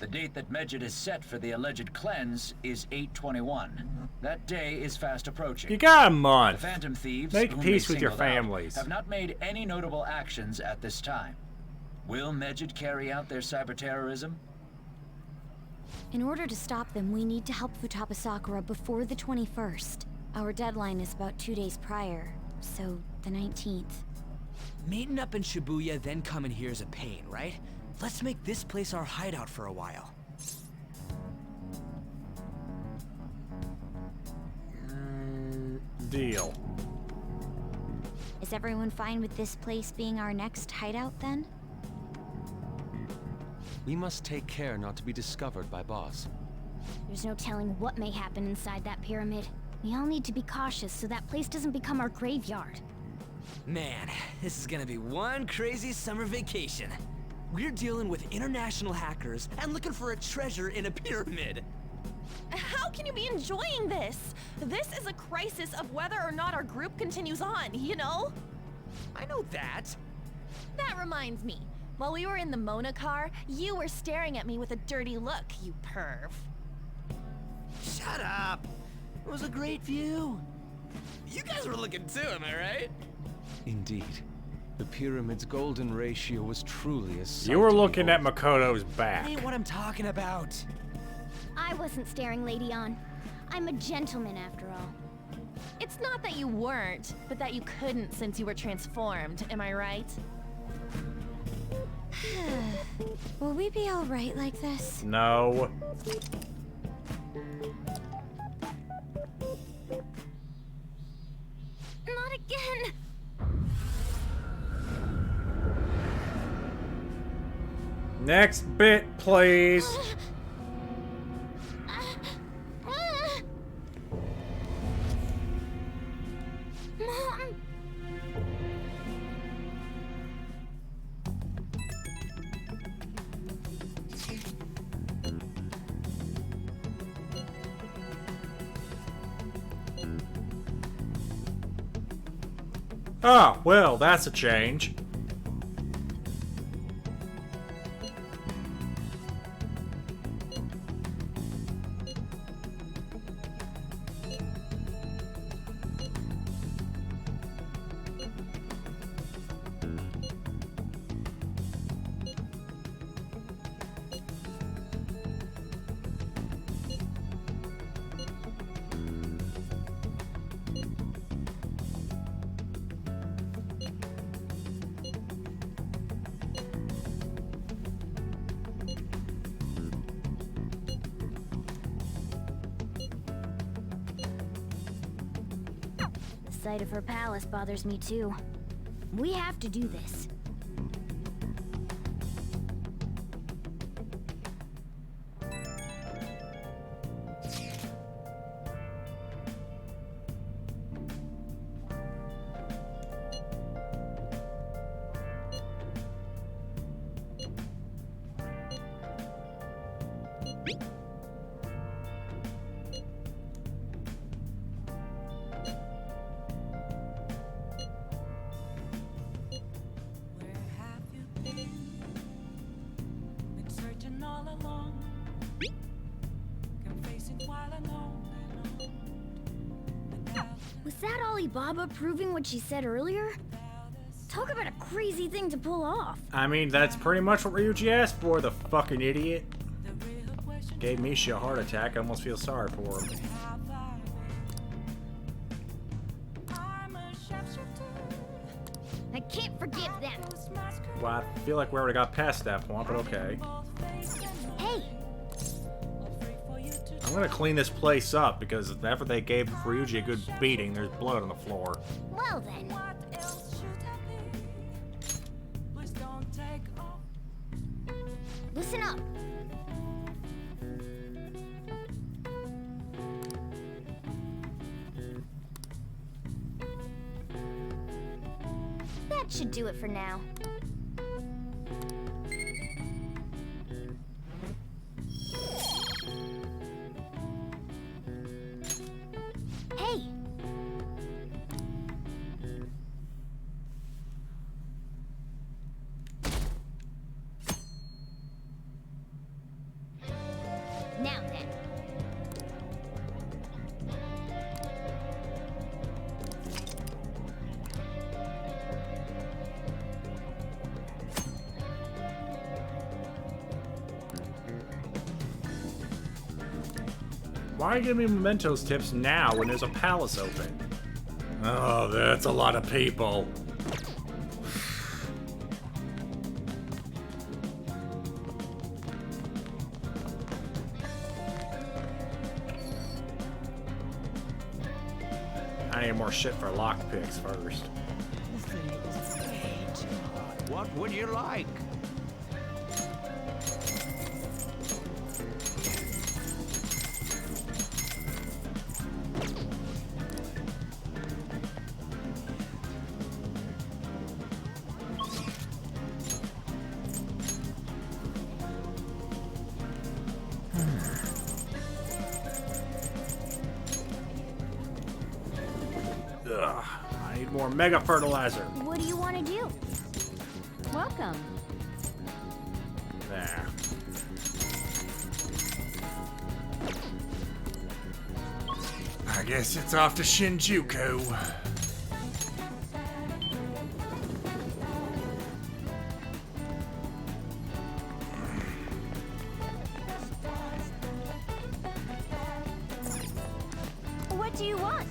The date that Medjed has set for the alleged cleanse is 8/21. That day is fast approaching. You got a month. The Phantom Thieves, Make whom peace they with your singled out, families. have not made any notable actions at this time. Will Medjed carry out their cyber terrorism? In order to stop them, we need to help Futaba Sakura before the 21st. Our deadline is about 2 days prior, so the 19th. Meeting up in Shibuya, then coming here is a pain, right? Let's make this place our hideout for a while. Deal. Is everyone fine with this place being our next hideout then? We must take care not to be discovered by Boss. There's no telling what may happen inside that pyramid. We all need to be cautious so that place doesn't become our graveyard. Man, this is gonna be one crazy summer vacation. We're dealing with international hackers and looking for a treasure in a pyramid. How can you be enjoying this? This is a crisis of whether or not our group continues on, you know? I know that. That reminds me. While we were in the Mona car, you were staring at me with a dirty look, you perv. Shut up. It was a great view. You guys were looking too, am I right? Indeed. The pyramid's golden ratio was truly a sight You were to looking at behold. Makoto's back. That ain't what I'm talking about. I wasn't staring Lady on. I'm a gentleman after all. It's not that you weren't, but that you couldn't since you were transformed, am I right? Will we be alright like this? No. Not again! Next bit, please. Mom! Oh, well, that's a change. sight of her palace bothers me too. We have to do this. Was that Alibaba proving what she said earlier? Talk about a crazy thing to pull off. I mean, that's pretty much what Ryuji asked for, the fucking idiot. Gave Misha a heart attack. I almost feel sorry for him. I can't forgive them. Well, I feel like we already got past that point, but okay. Hey! I'm gonna clean this place up because after they gave Ryuji a good beating, there's blood on the floor. Well then. Listen up. That should do it for now. Hey! Now then. Why are you giving me mementos tips now when there's a palace open? Oh, that's a lot of people. I need more shit for lockpicks first. What would you like? Ugh, I need more mega fertilizer. What do you want to do? Welcome. There. I guess it's off to Shinjuku. What do you want?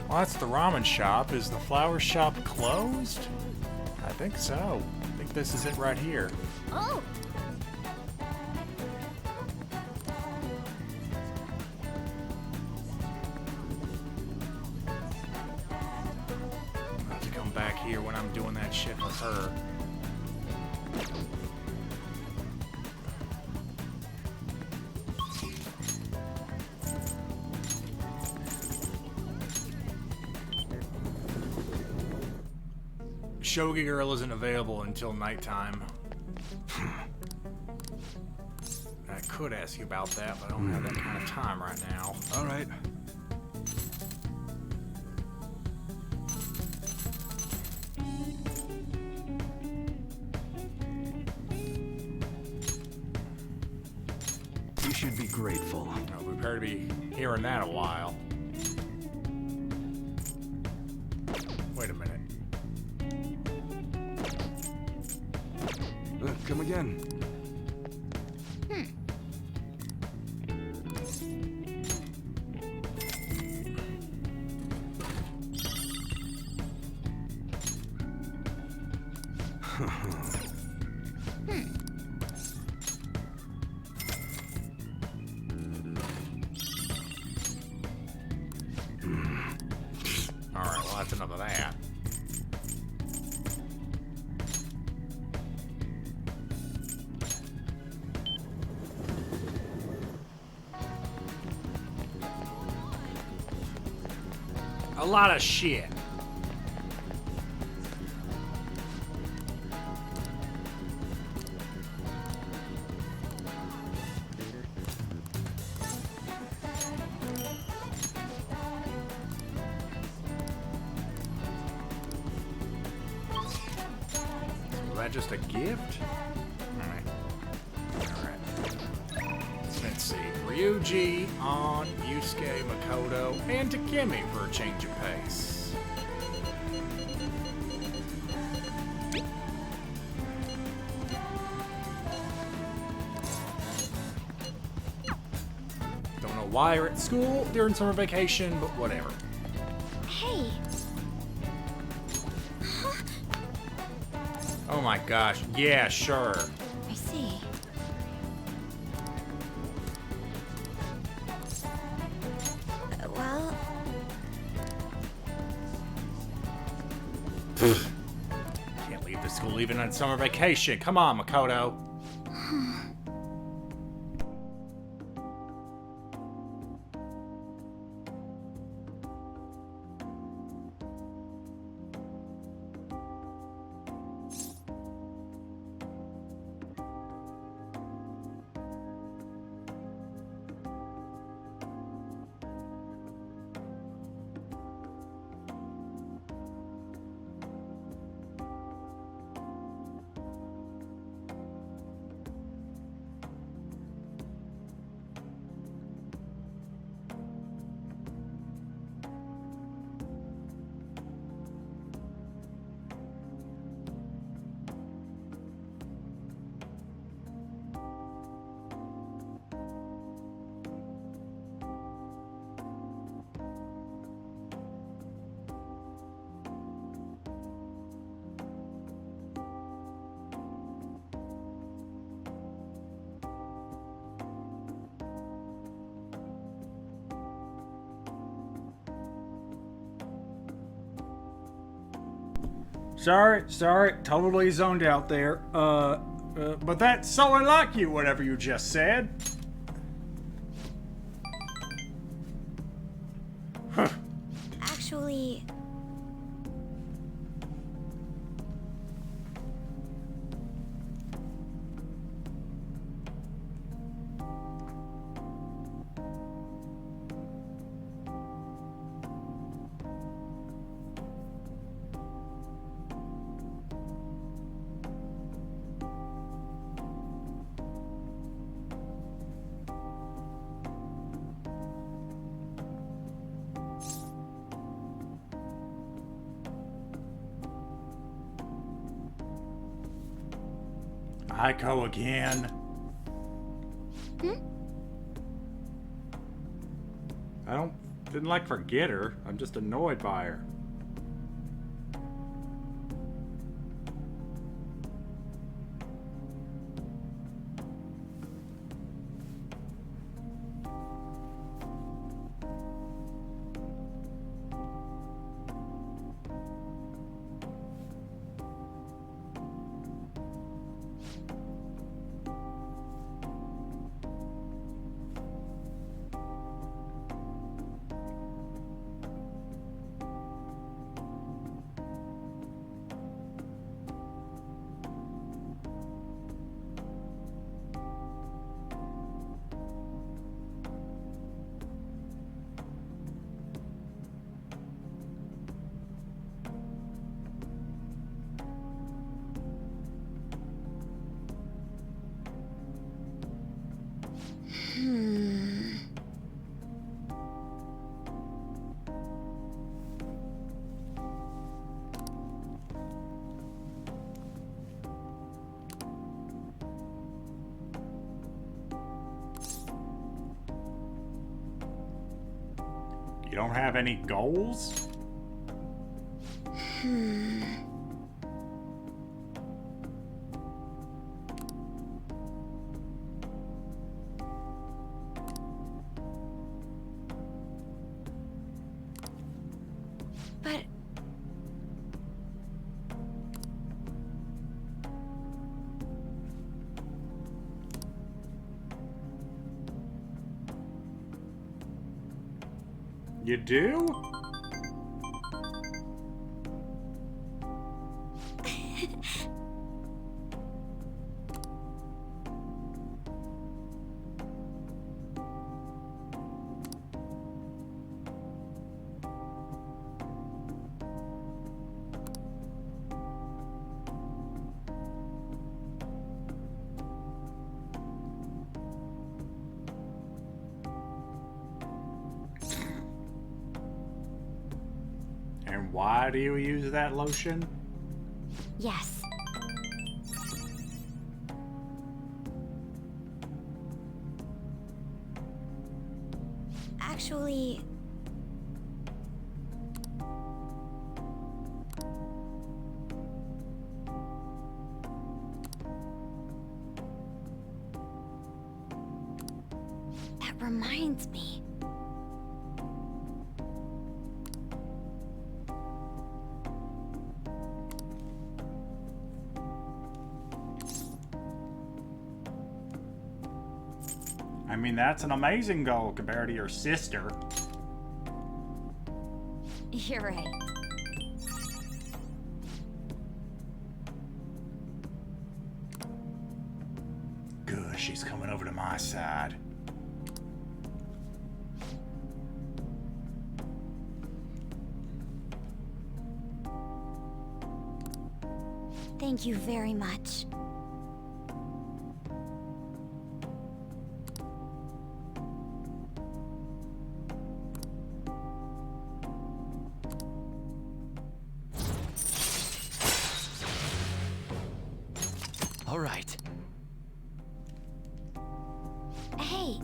Well, that's the ramen shop. Is the flower shop closed? I think so. I think this is it right here. Oh! I'll have to come back here when I'm doing that shit with her. Shogi Girl isn't available until nighttime. I could ask you about that, but I don't have that kind of time right now. All right. You should be grateful. Oh, we better be hearing that a while. Wait a minute. Come again. Alright, well, that's enough of that. A lot of shit. Was that just a gift? Alright. Let's see. Ryuji, Aunt, Yusuke, Makoto, and Takemi for a change of pace. Don't know why you're at school during summer vacation, but whatever. Hey. Oh my gosh. Yeah, sure. I see. Well... Can't leave the school even on summer vacation. Come on, Makoto. Sorry, totally zoned out there. But that's so unlike you, whatever you just said. Actually... Aiko again. Didn't like forget her. I'm just annoyed by her. You don't have any goals? But... You do? And why do you use that lotion? Yes. Actually... that reminds me. I mean, that's an amazing goal compared to your sister. You're right. Good, she's coming over to my side. Thank you very much. All right. Hey.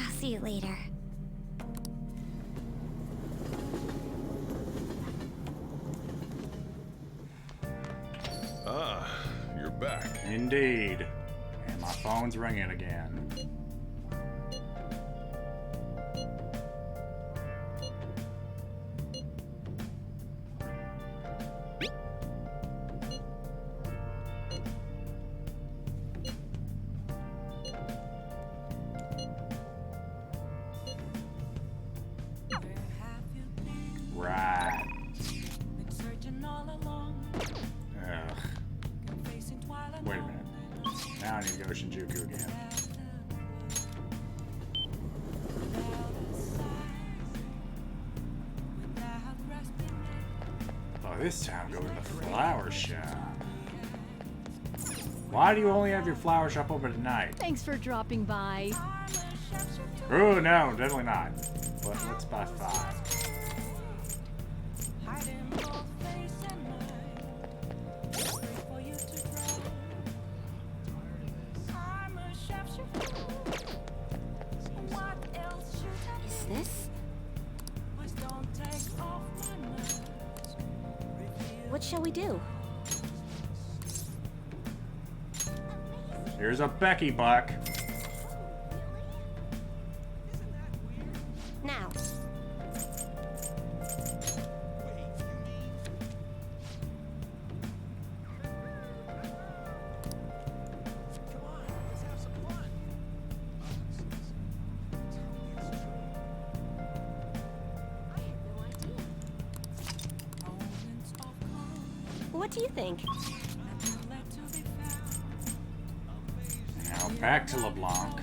I'll see you later. Ah, you're back. Indeed. And my phone's ringing again. Right. Ugh. Wait a minute. Now I need to go to Shinjuku again. Oh, this time go to the flower shop. Why do you only have your flower shop open at night? Thanks for dropping by. Oh, no, definitely not. But let's buy 5. Is this? What shall we do? Here's a Becky buck. Now. What do you think? Now back to LeBlanc.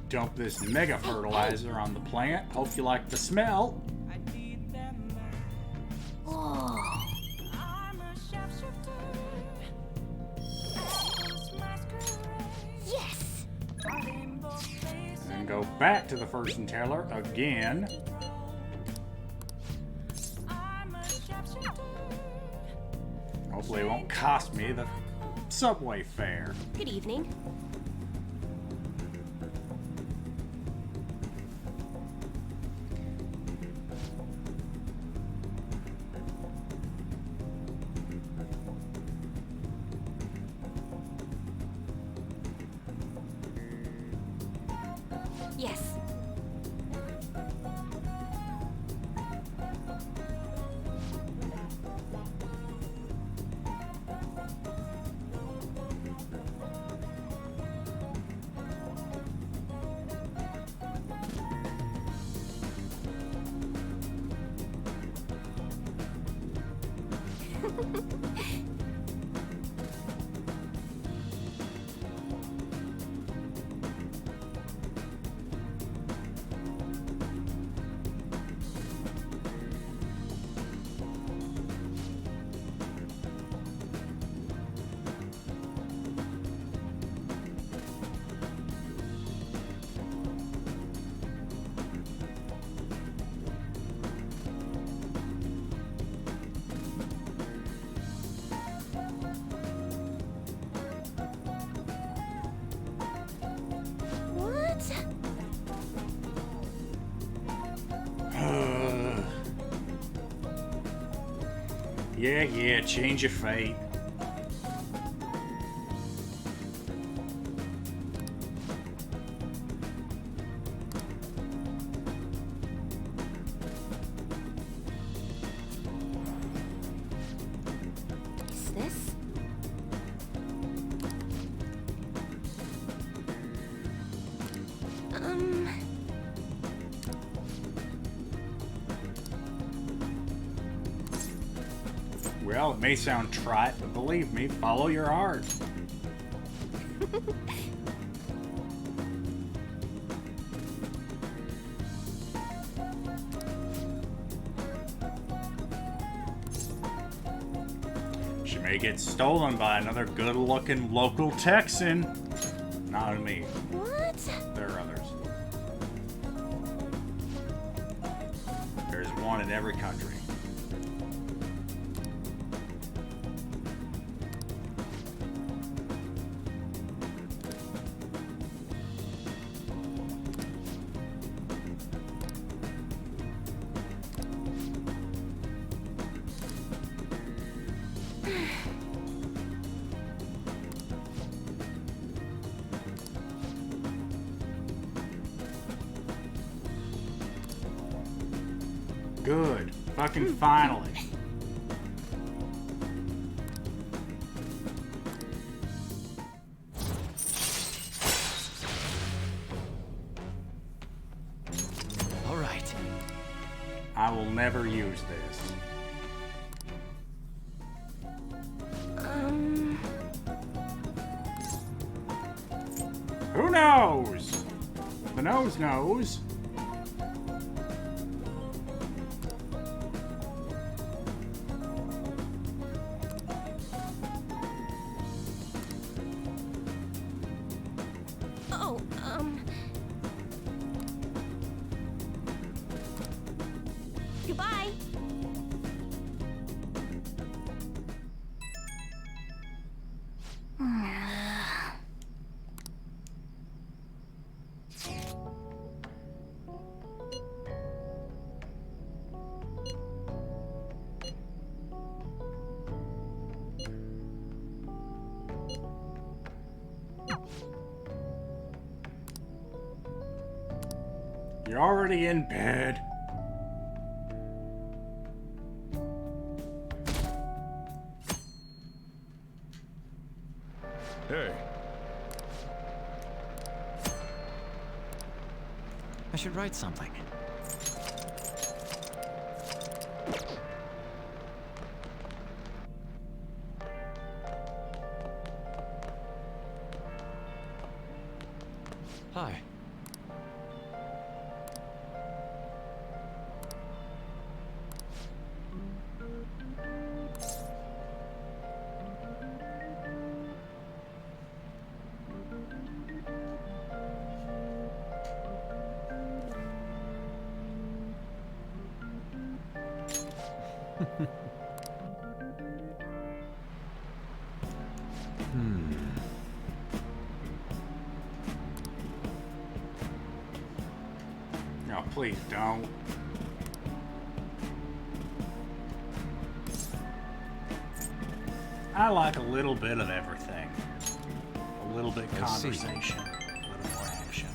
Dump this mega fertilizer on the plant. Hope you like the smell. Oh. go back to the fortune teller again. Hopefully it won't cost me the subway fare. Good evening. Yes. Yeah, change your fate. Is this? Well, it may sound trite, but believe me, follow your heart. She may get stolen by another good-looking local Texan. Not me. What? There are others. There's one in every country. Good. Fucking finally. All right. I will never use this. Who knows? The nose knows. Oh, Goodbye. You're already in bed. Hey. I should write something. Hi. No, please don't. I like a little bit of everything. A little bit conversation, a little more action.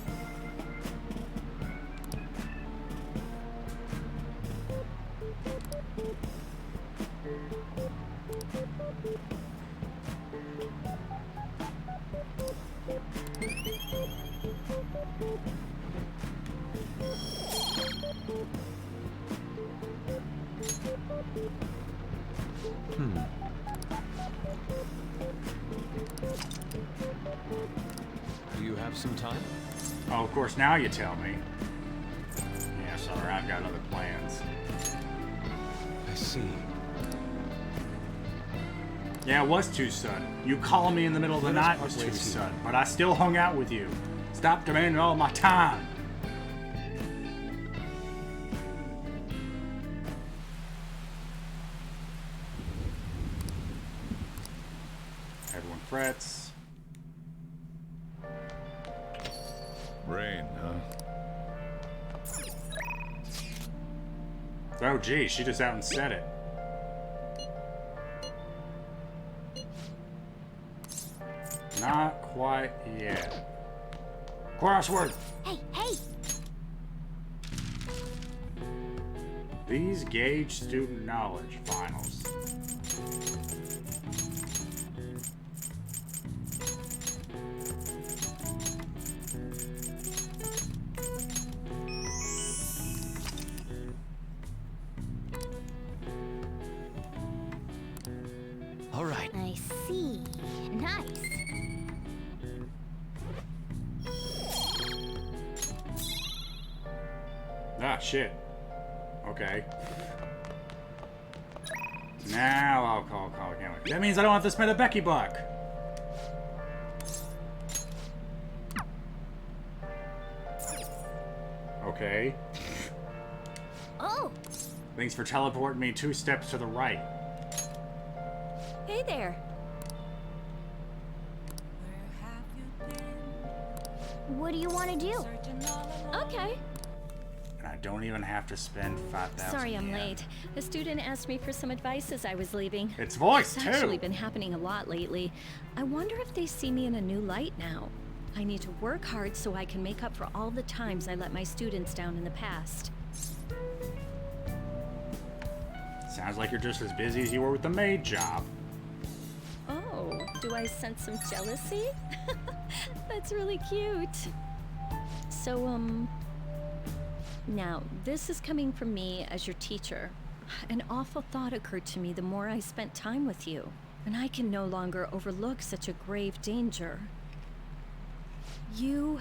Do you have some time? Oh, of course, now you tell me. Yeah, sorry, I've got other plans. I see. Yeah, it was too sudden. You calling me in the middle of the night was too sudden, but I still hung out with you. Stop demanding all my time. Everyone frets. Rain, huh? Oh, gee, she just out and said it. Not quite yet. Crossword! Hey, hey! These gauge student knowledge finals. All right. I see. Nice. Ah, shit. Okay. Now I'll call Cameron. That means I don't have to spend a Becky buck. Okay. Oh! Thanks for teleporting me 2 steps to the right. Hey there. What do you want to do? Okay. And I don't even have to spend 5,000. Sorry I'm yen. late. A student asked me for some advice as I was leaving. It's voice, It's too. actually been happening a lot lately. I wonder if they see me in a new light now. I need to work hard so I can make up for all the times I let my students down in the past. Sounds like you're just as busy as you were with the maid job. Oh, do I sense some jealousy? That's really cute. So, now, this is coming from me as your teacher. An awful thought occurred to me the more I spent time with you, and I can no longer overlook such a grave danger. You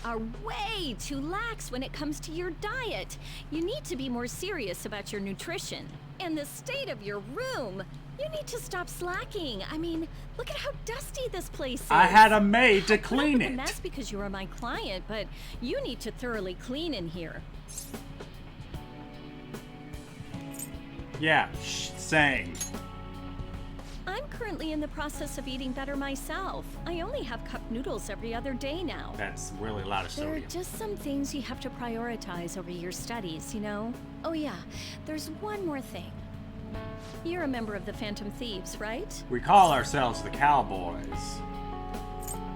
are way too lax when it comes to your diet. You need to be more serious about your nutrition. And the state of your room. You need to stop slacking. I mean, look at how dusty this place is. I had a maid to I put up clean with the it. mess because you are my client, but you need to thoroughly clean in here. Yeah, same. I'm currently in the process of eating better myself. I only have cup noodles every other day now. That's really a lot of There are sodium. just some things you have to prioritize over your studies, you know? Oh yeah, there's one more thing. You're a member of the Phantom Thieves, right? We call ourselves the Cowboys.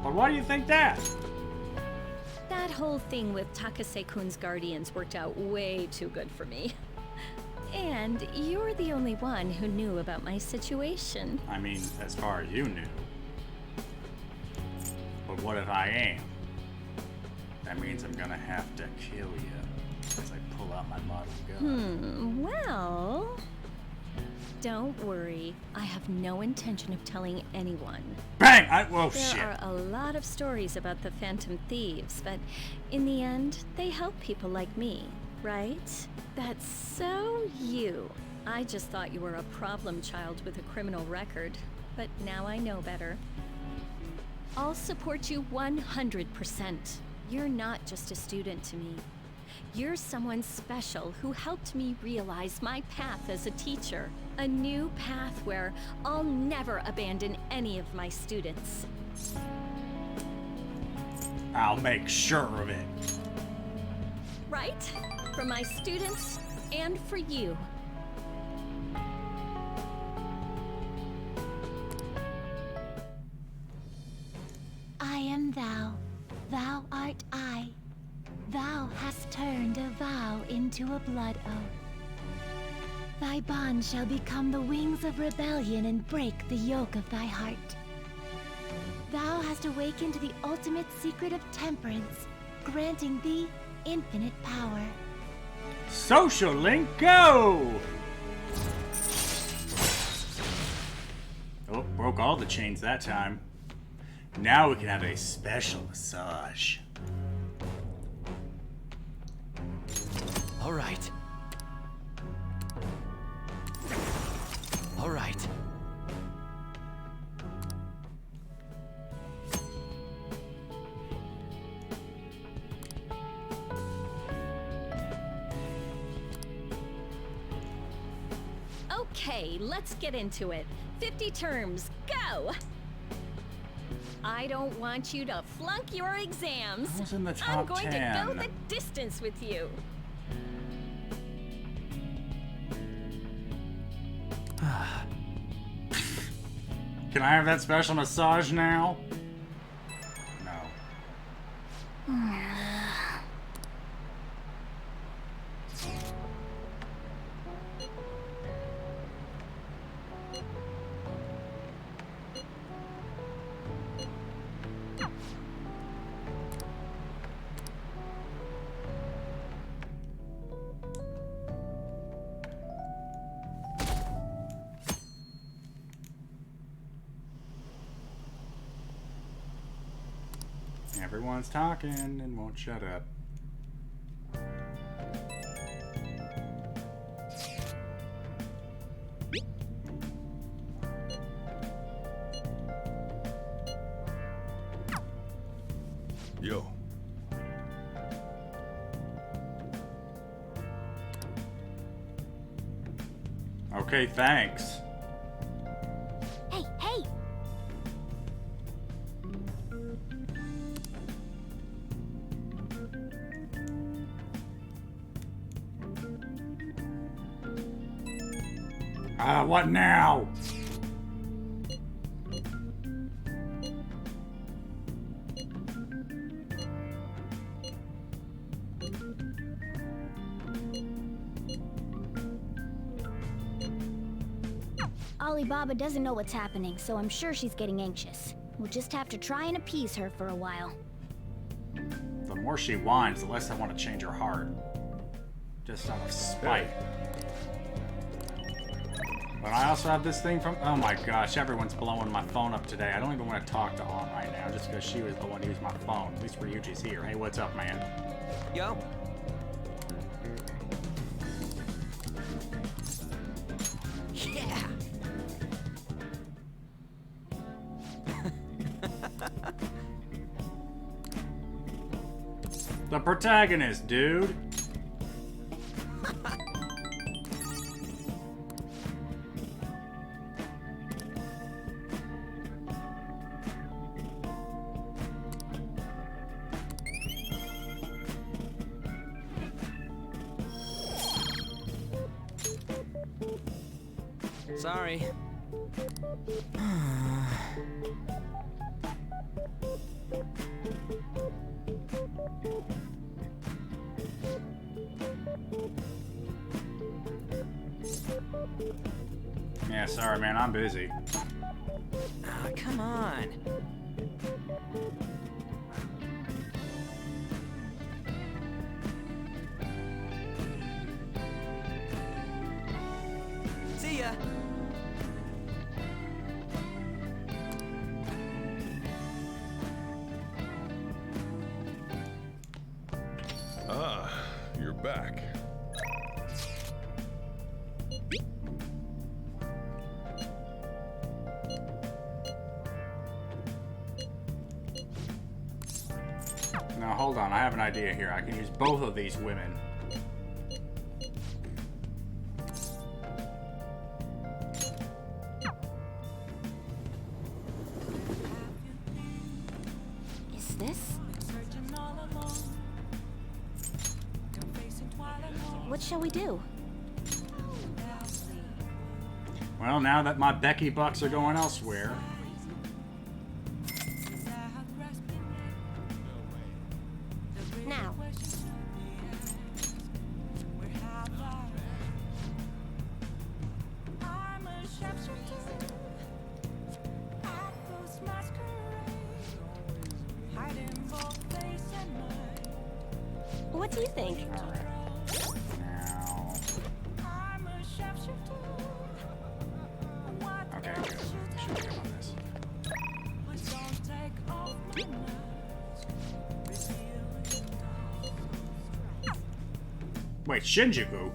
But why do you think that? That whole thing with Takase-kun's guardians worked out way too good for me. And you're the only one who knew about my situation. I mean, as far as you knew. But what if I am? That means I'm gonna have to kill you as I pull out my model gun. Well... Don't worry. I have no intention of telling anyone. Bang! There Shit. are a lot of stories about the Phantom Thieves, but in the end, they help people like me, right? That's so you. I just thought you were a problem child with a criminal record, but now I know better. I'll support you 100%. You're not just a student to me. You're someone special who helped me realize my path as a teacher. A new path where I'll never abandon any of my students. I'll make sure of it. Right? For my students and for you. I am thou, thou art I. Thou hast turned a vow into a blood oath. Thy bond shall become the wings of rebellion and break the yoke of thy heart. Thou hast awakened the ultimate secret of temperance, granting thee infinite power. Social link, go! Oh, broke all the chains that time. Now we can have a special massage. All right. All right. Okay, let's get into it. 50 terms, go! I don't want you to flunk your exams. I was in the I'm top going 10. to go the distance with you. Can I have that special massage now? No. Everyone's talking and won't shut up. Yo. Okay, thanks. Hey, hey! What now? Alibaba doesn't know what's happening, so I'm sure she's getting anxious. We'll just have to try and appease her for a while. The more she whines, the less I want to change her heart. Just out of spite. But I also have this thing from... Oh my gosh, everyone's blowing my phone up today. I don't even want to talk to Aunt right now, just because she was the one who used my phone. At least Ryuji's here. Hey, what's up, man? Yo. Yeah. The protagonist, dude. Sorry. Yeah, sorry, man. I'm busy. Come on. See ya. Ah, you're back. Now, hold on. I have an idea here. I can use both of these women Is this? What shall we do? Well, now that my Becky bucks are going elsewhere. Now. What do you think? Okay, good. Should be on this. Wait, Shinjuku?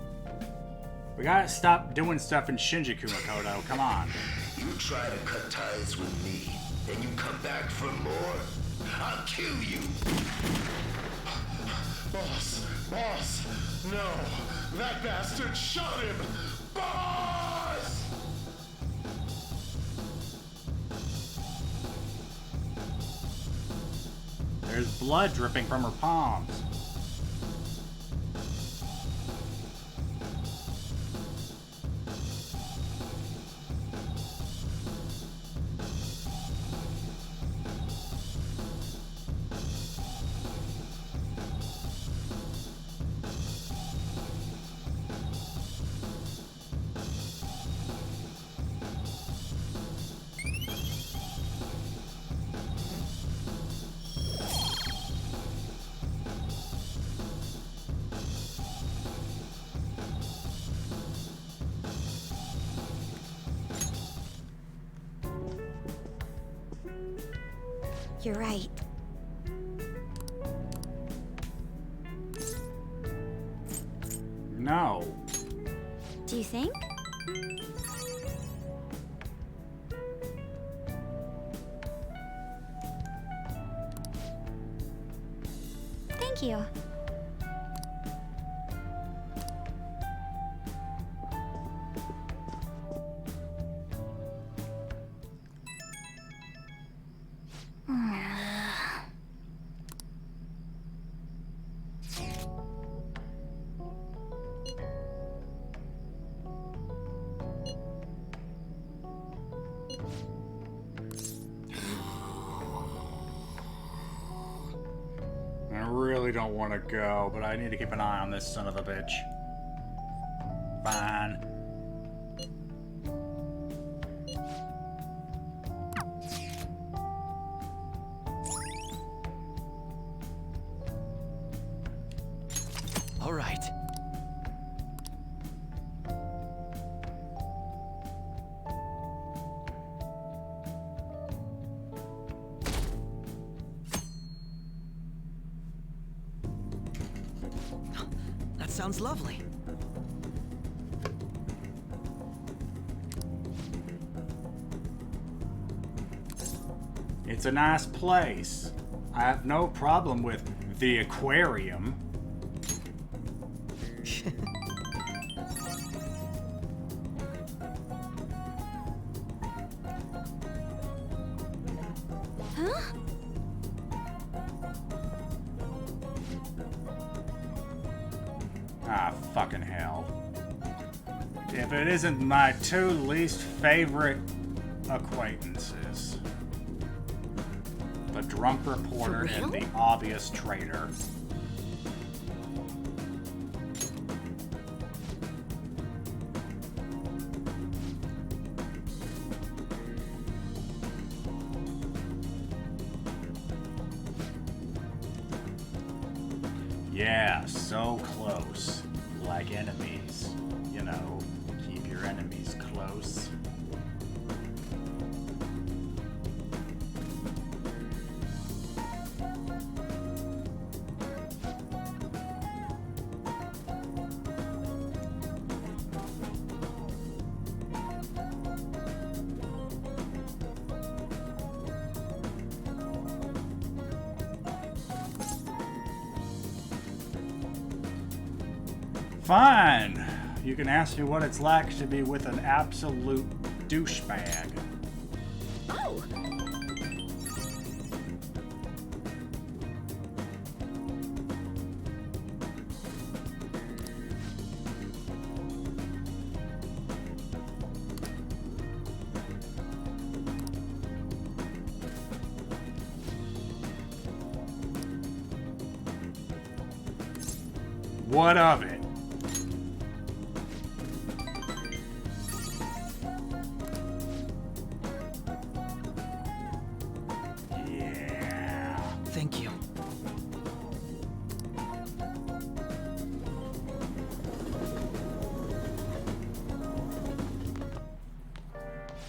We gotta stop doing stuff in Shinjuku, Makoto. Come on. You try to cut ties with me, and you come back for more? I'll kill you! Boss! No! That bastard shot him! Boss! There's blood dripping from her palms. You're right. No. Do you think? Thank you. I really don't want to go, but I need to keep an eye on this son of a bitch. Fine. All right. That sounds lovely. It's a nice place. I have no problem with the aquarium. Huh? Ah, fucking hell. If it isn't my two least favorite acquaintances. The drunk reporter and the obvious traitor. Yeah, so close. Like enemies. You know, keep your enemies close. Fine. You can ask me what it's like to be with an absolute douchebag. Oh! What of it? Yeah. Thank you.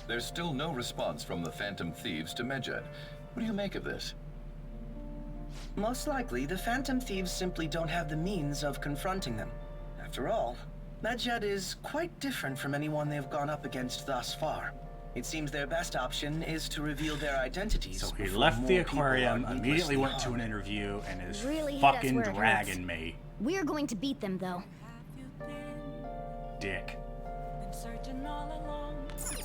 There's still no response from the Phantom Thieves to Medjed. What do you make of this? Most likely, the Phantom Thieves simply don't have the means of confronting them. After all, Medjed is quite different from anyone they've gone up against thus far. It seems their best option is to reveal their identities. So he before left the more people aquarium, are immediately needlessly went to harmed. an interview, and is Really, fucking that's where it hurts. dragging me. We're going to beat them, though. Dick.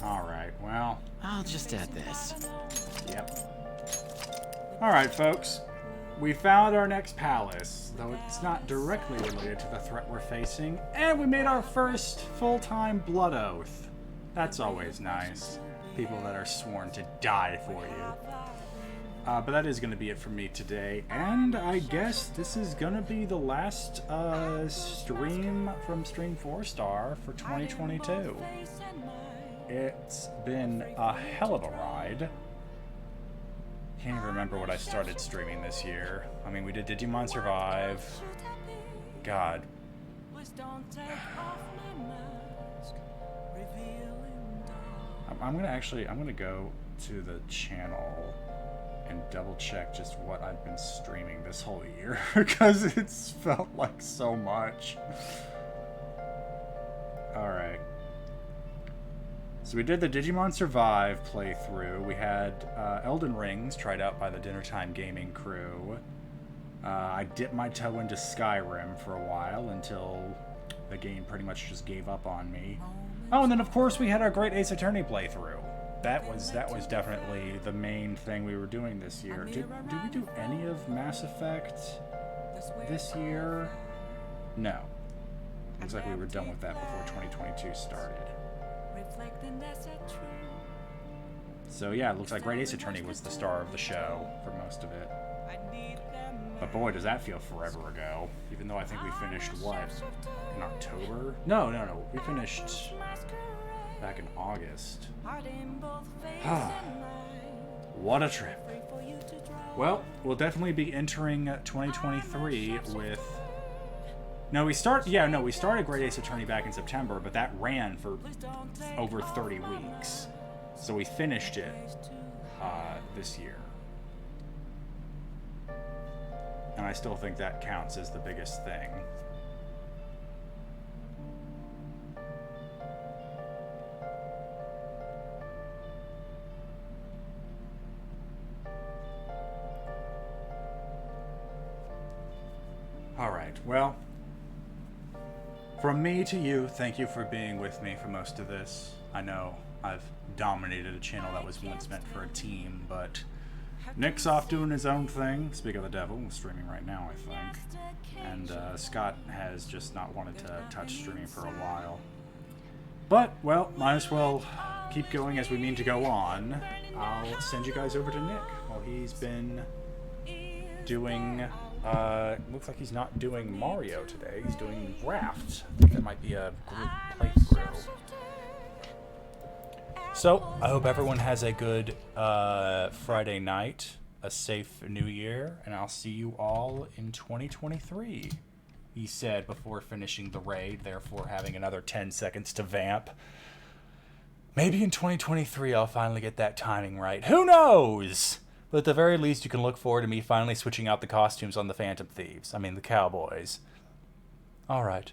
Alright, well. I'll just add this. Yep. Alright, folks. We found our next palace, though it's not directly related to the threat we're facing, and we made our first full-time blood oath. That's always nice. People that are sworn to die for you. But that is going to be it for me today, and I guess this is going to be the last stream from Stream 4-Star for 2022. It's been a hell of a ride. Can't even remember what I started streaming this year. I mean, we did Digimon Survive. God. I'm gonna go to the channel and double check just what I've been streaming this whole year because it's felt like so much. Alright. So we did the Digimon Survive playthrough. We had Elden Rings tried out by the Dinnertime Gaming crew. I dipped my toe into Skyrim for a while until the game pretty much just gave up on me. Oh, and then of course we had our Great Ace Attorney playthrough. That was definitely the main thing we were doing this year. Did we do any of Mass Effect this year? No. Looks like we were done with that before 2022 started. So yeah, it looks like Great Ace Attorney was the star of the show for most of it. But boy, does that feel forever ago. Even though I think we finished, what, in October? No. We finished back in August. What a trip. Well, we'll definitely be entering 2023 with... we started Great Ace Attorney back in September, but that ran for over 30 weeks. So we finished it this year. And I still think that counts as the biggest thing. Alright, well, from me to you, thank you for being with me for most of this. I know I've dominated a channel that was once meant for a team, but Nick's off doing his own thing. Speak of the devil, streaming right now, I think. And Scott has just not wanted to touch streaming for a while. But, well, might as well keep going as we mean to go on. I'll send you guys over to Nick while he's been doing... looks like he's not doing Mario today. He's doing Raft. I think that might be a group playthrough. So, I hope everyone has a good Friday night, a safe new year, and I'll see you all in 2023, he said before finishing the raid, therefore having another 10 seconds to vamp. Maybe in 2023 I'll finally get that timing right. Who knows? But at the very least, you can look forward to me finally switching out the costumes on the Phantom Thieves. I mean, the cowboys. Alright.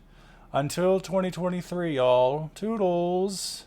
Until 2023, y'all. Toodles.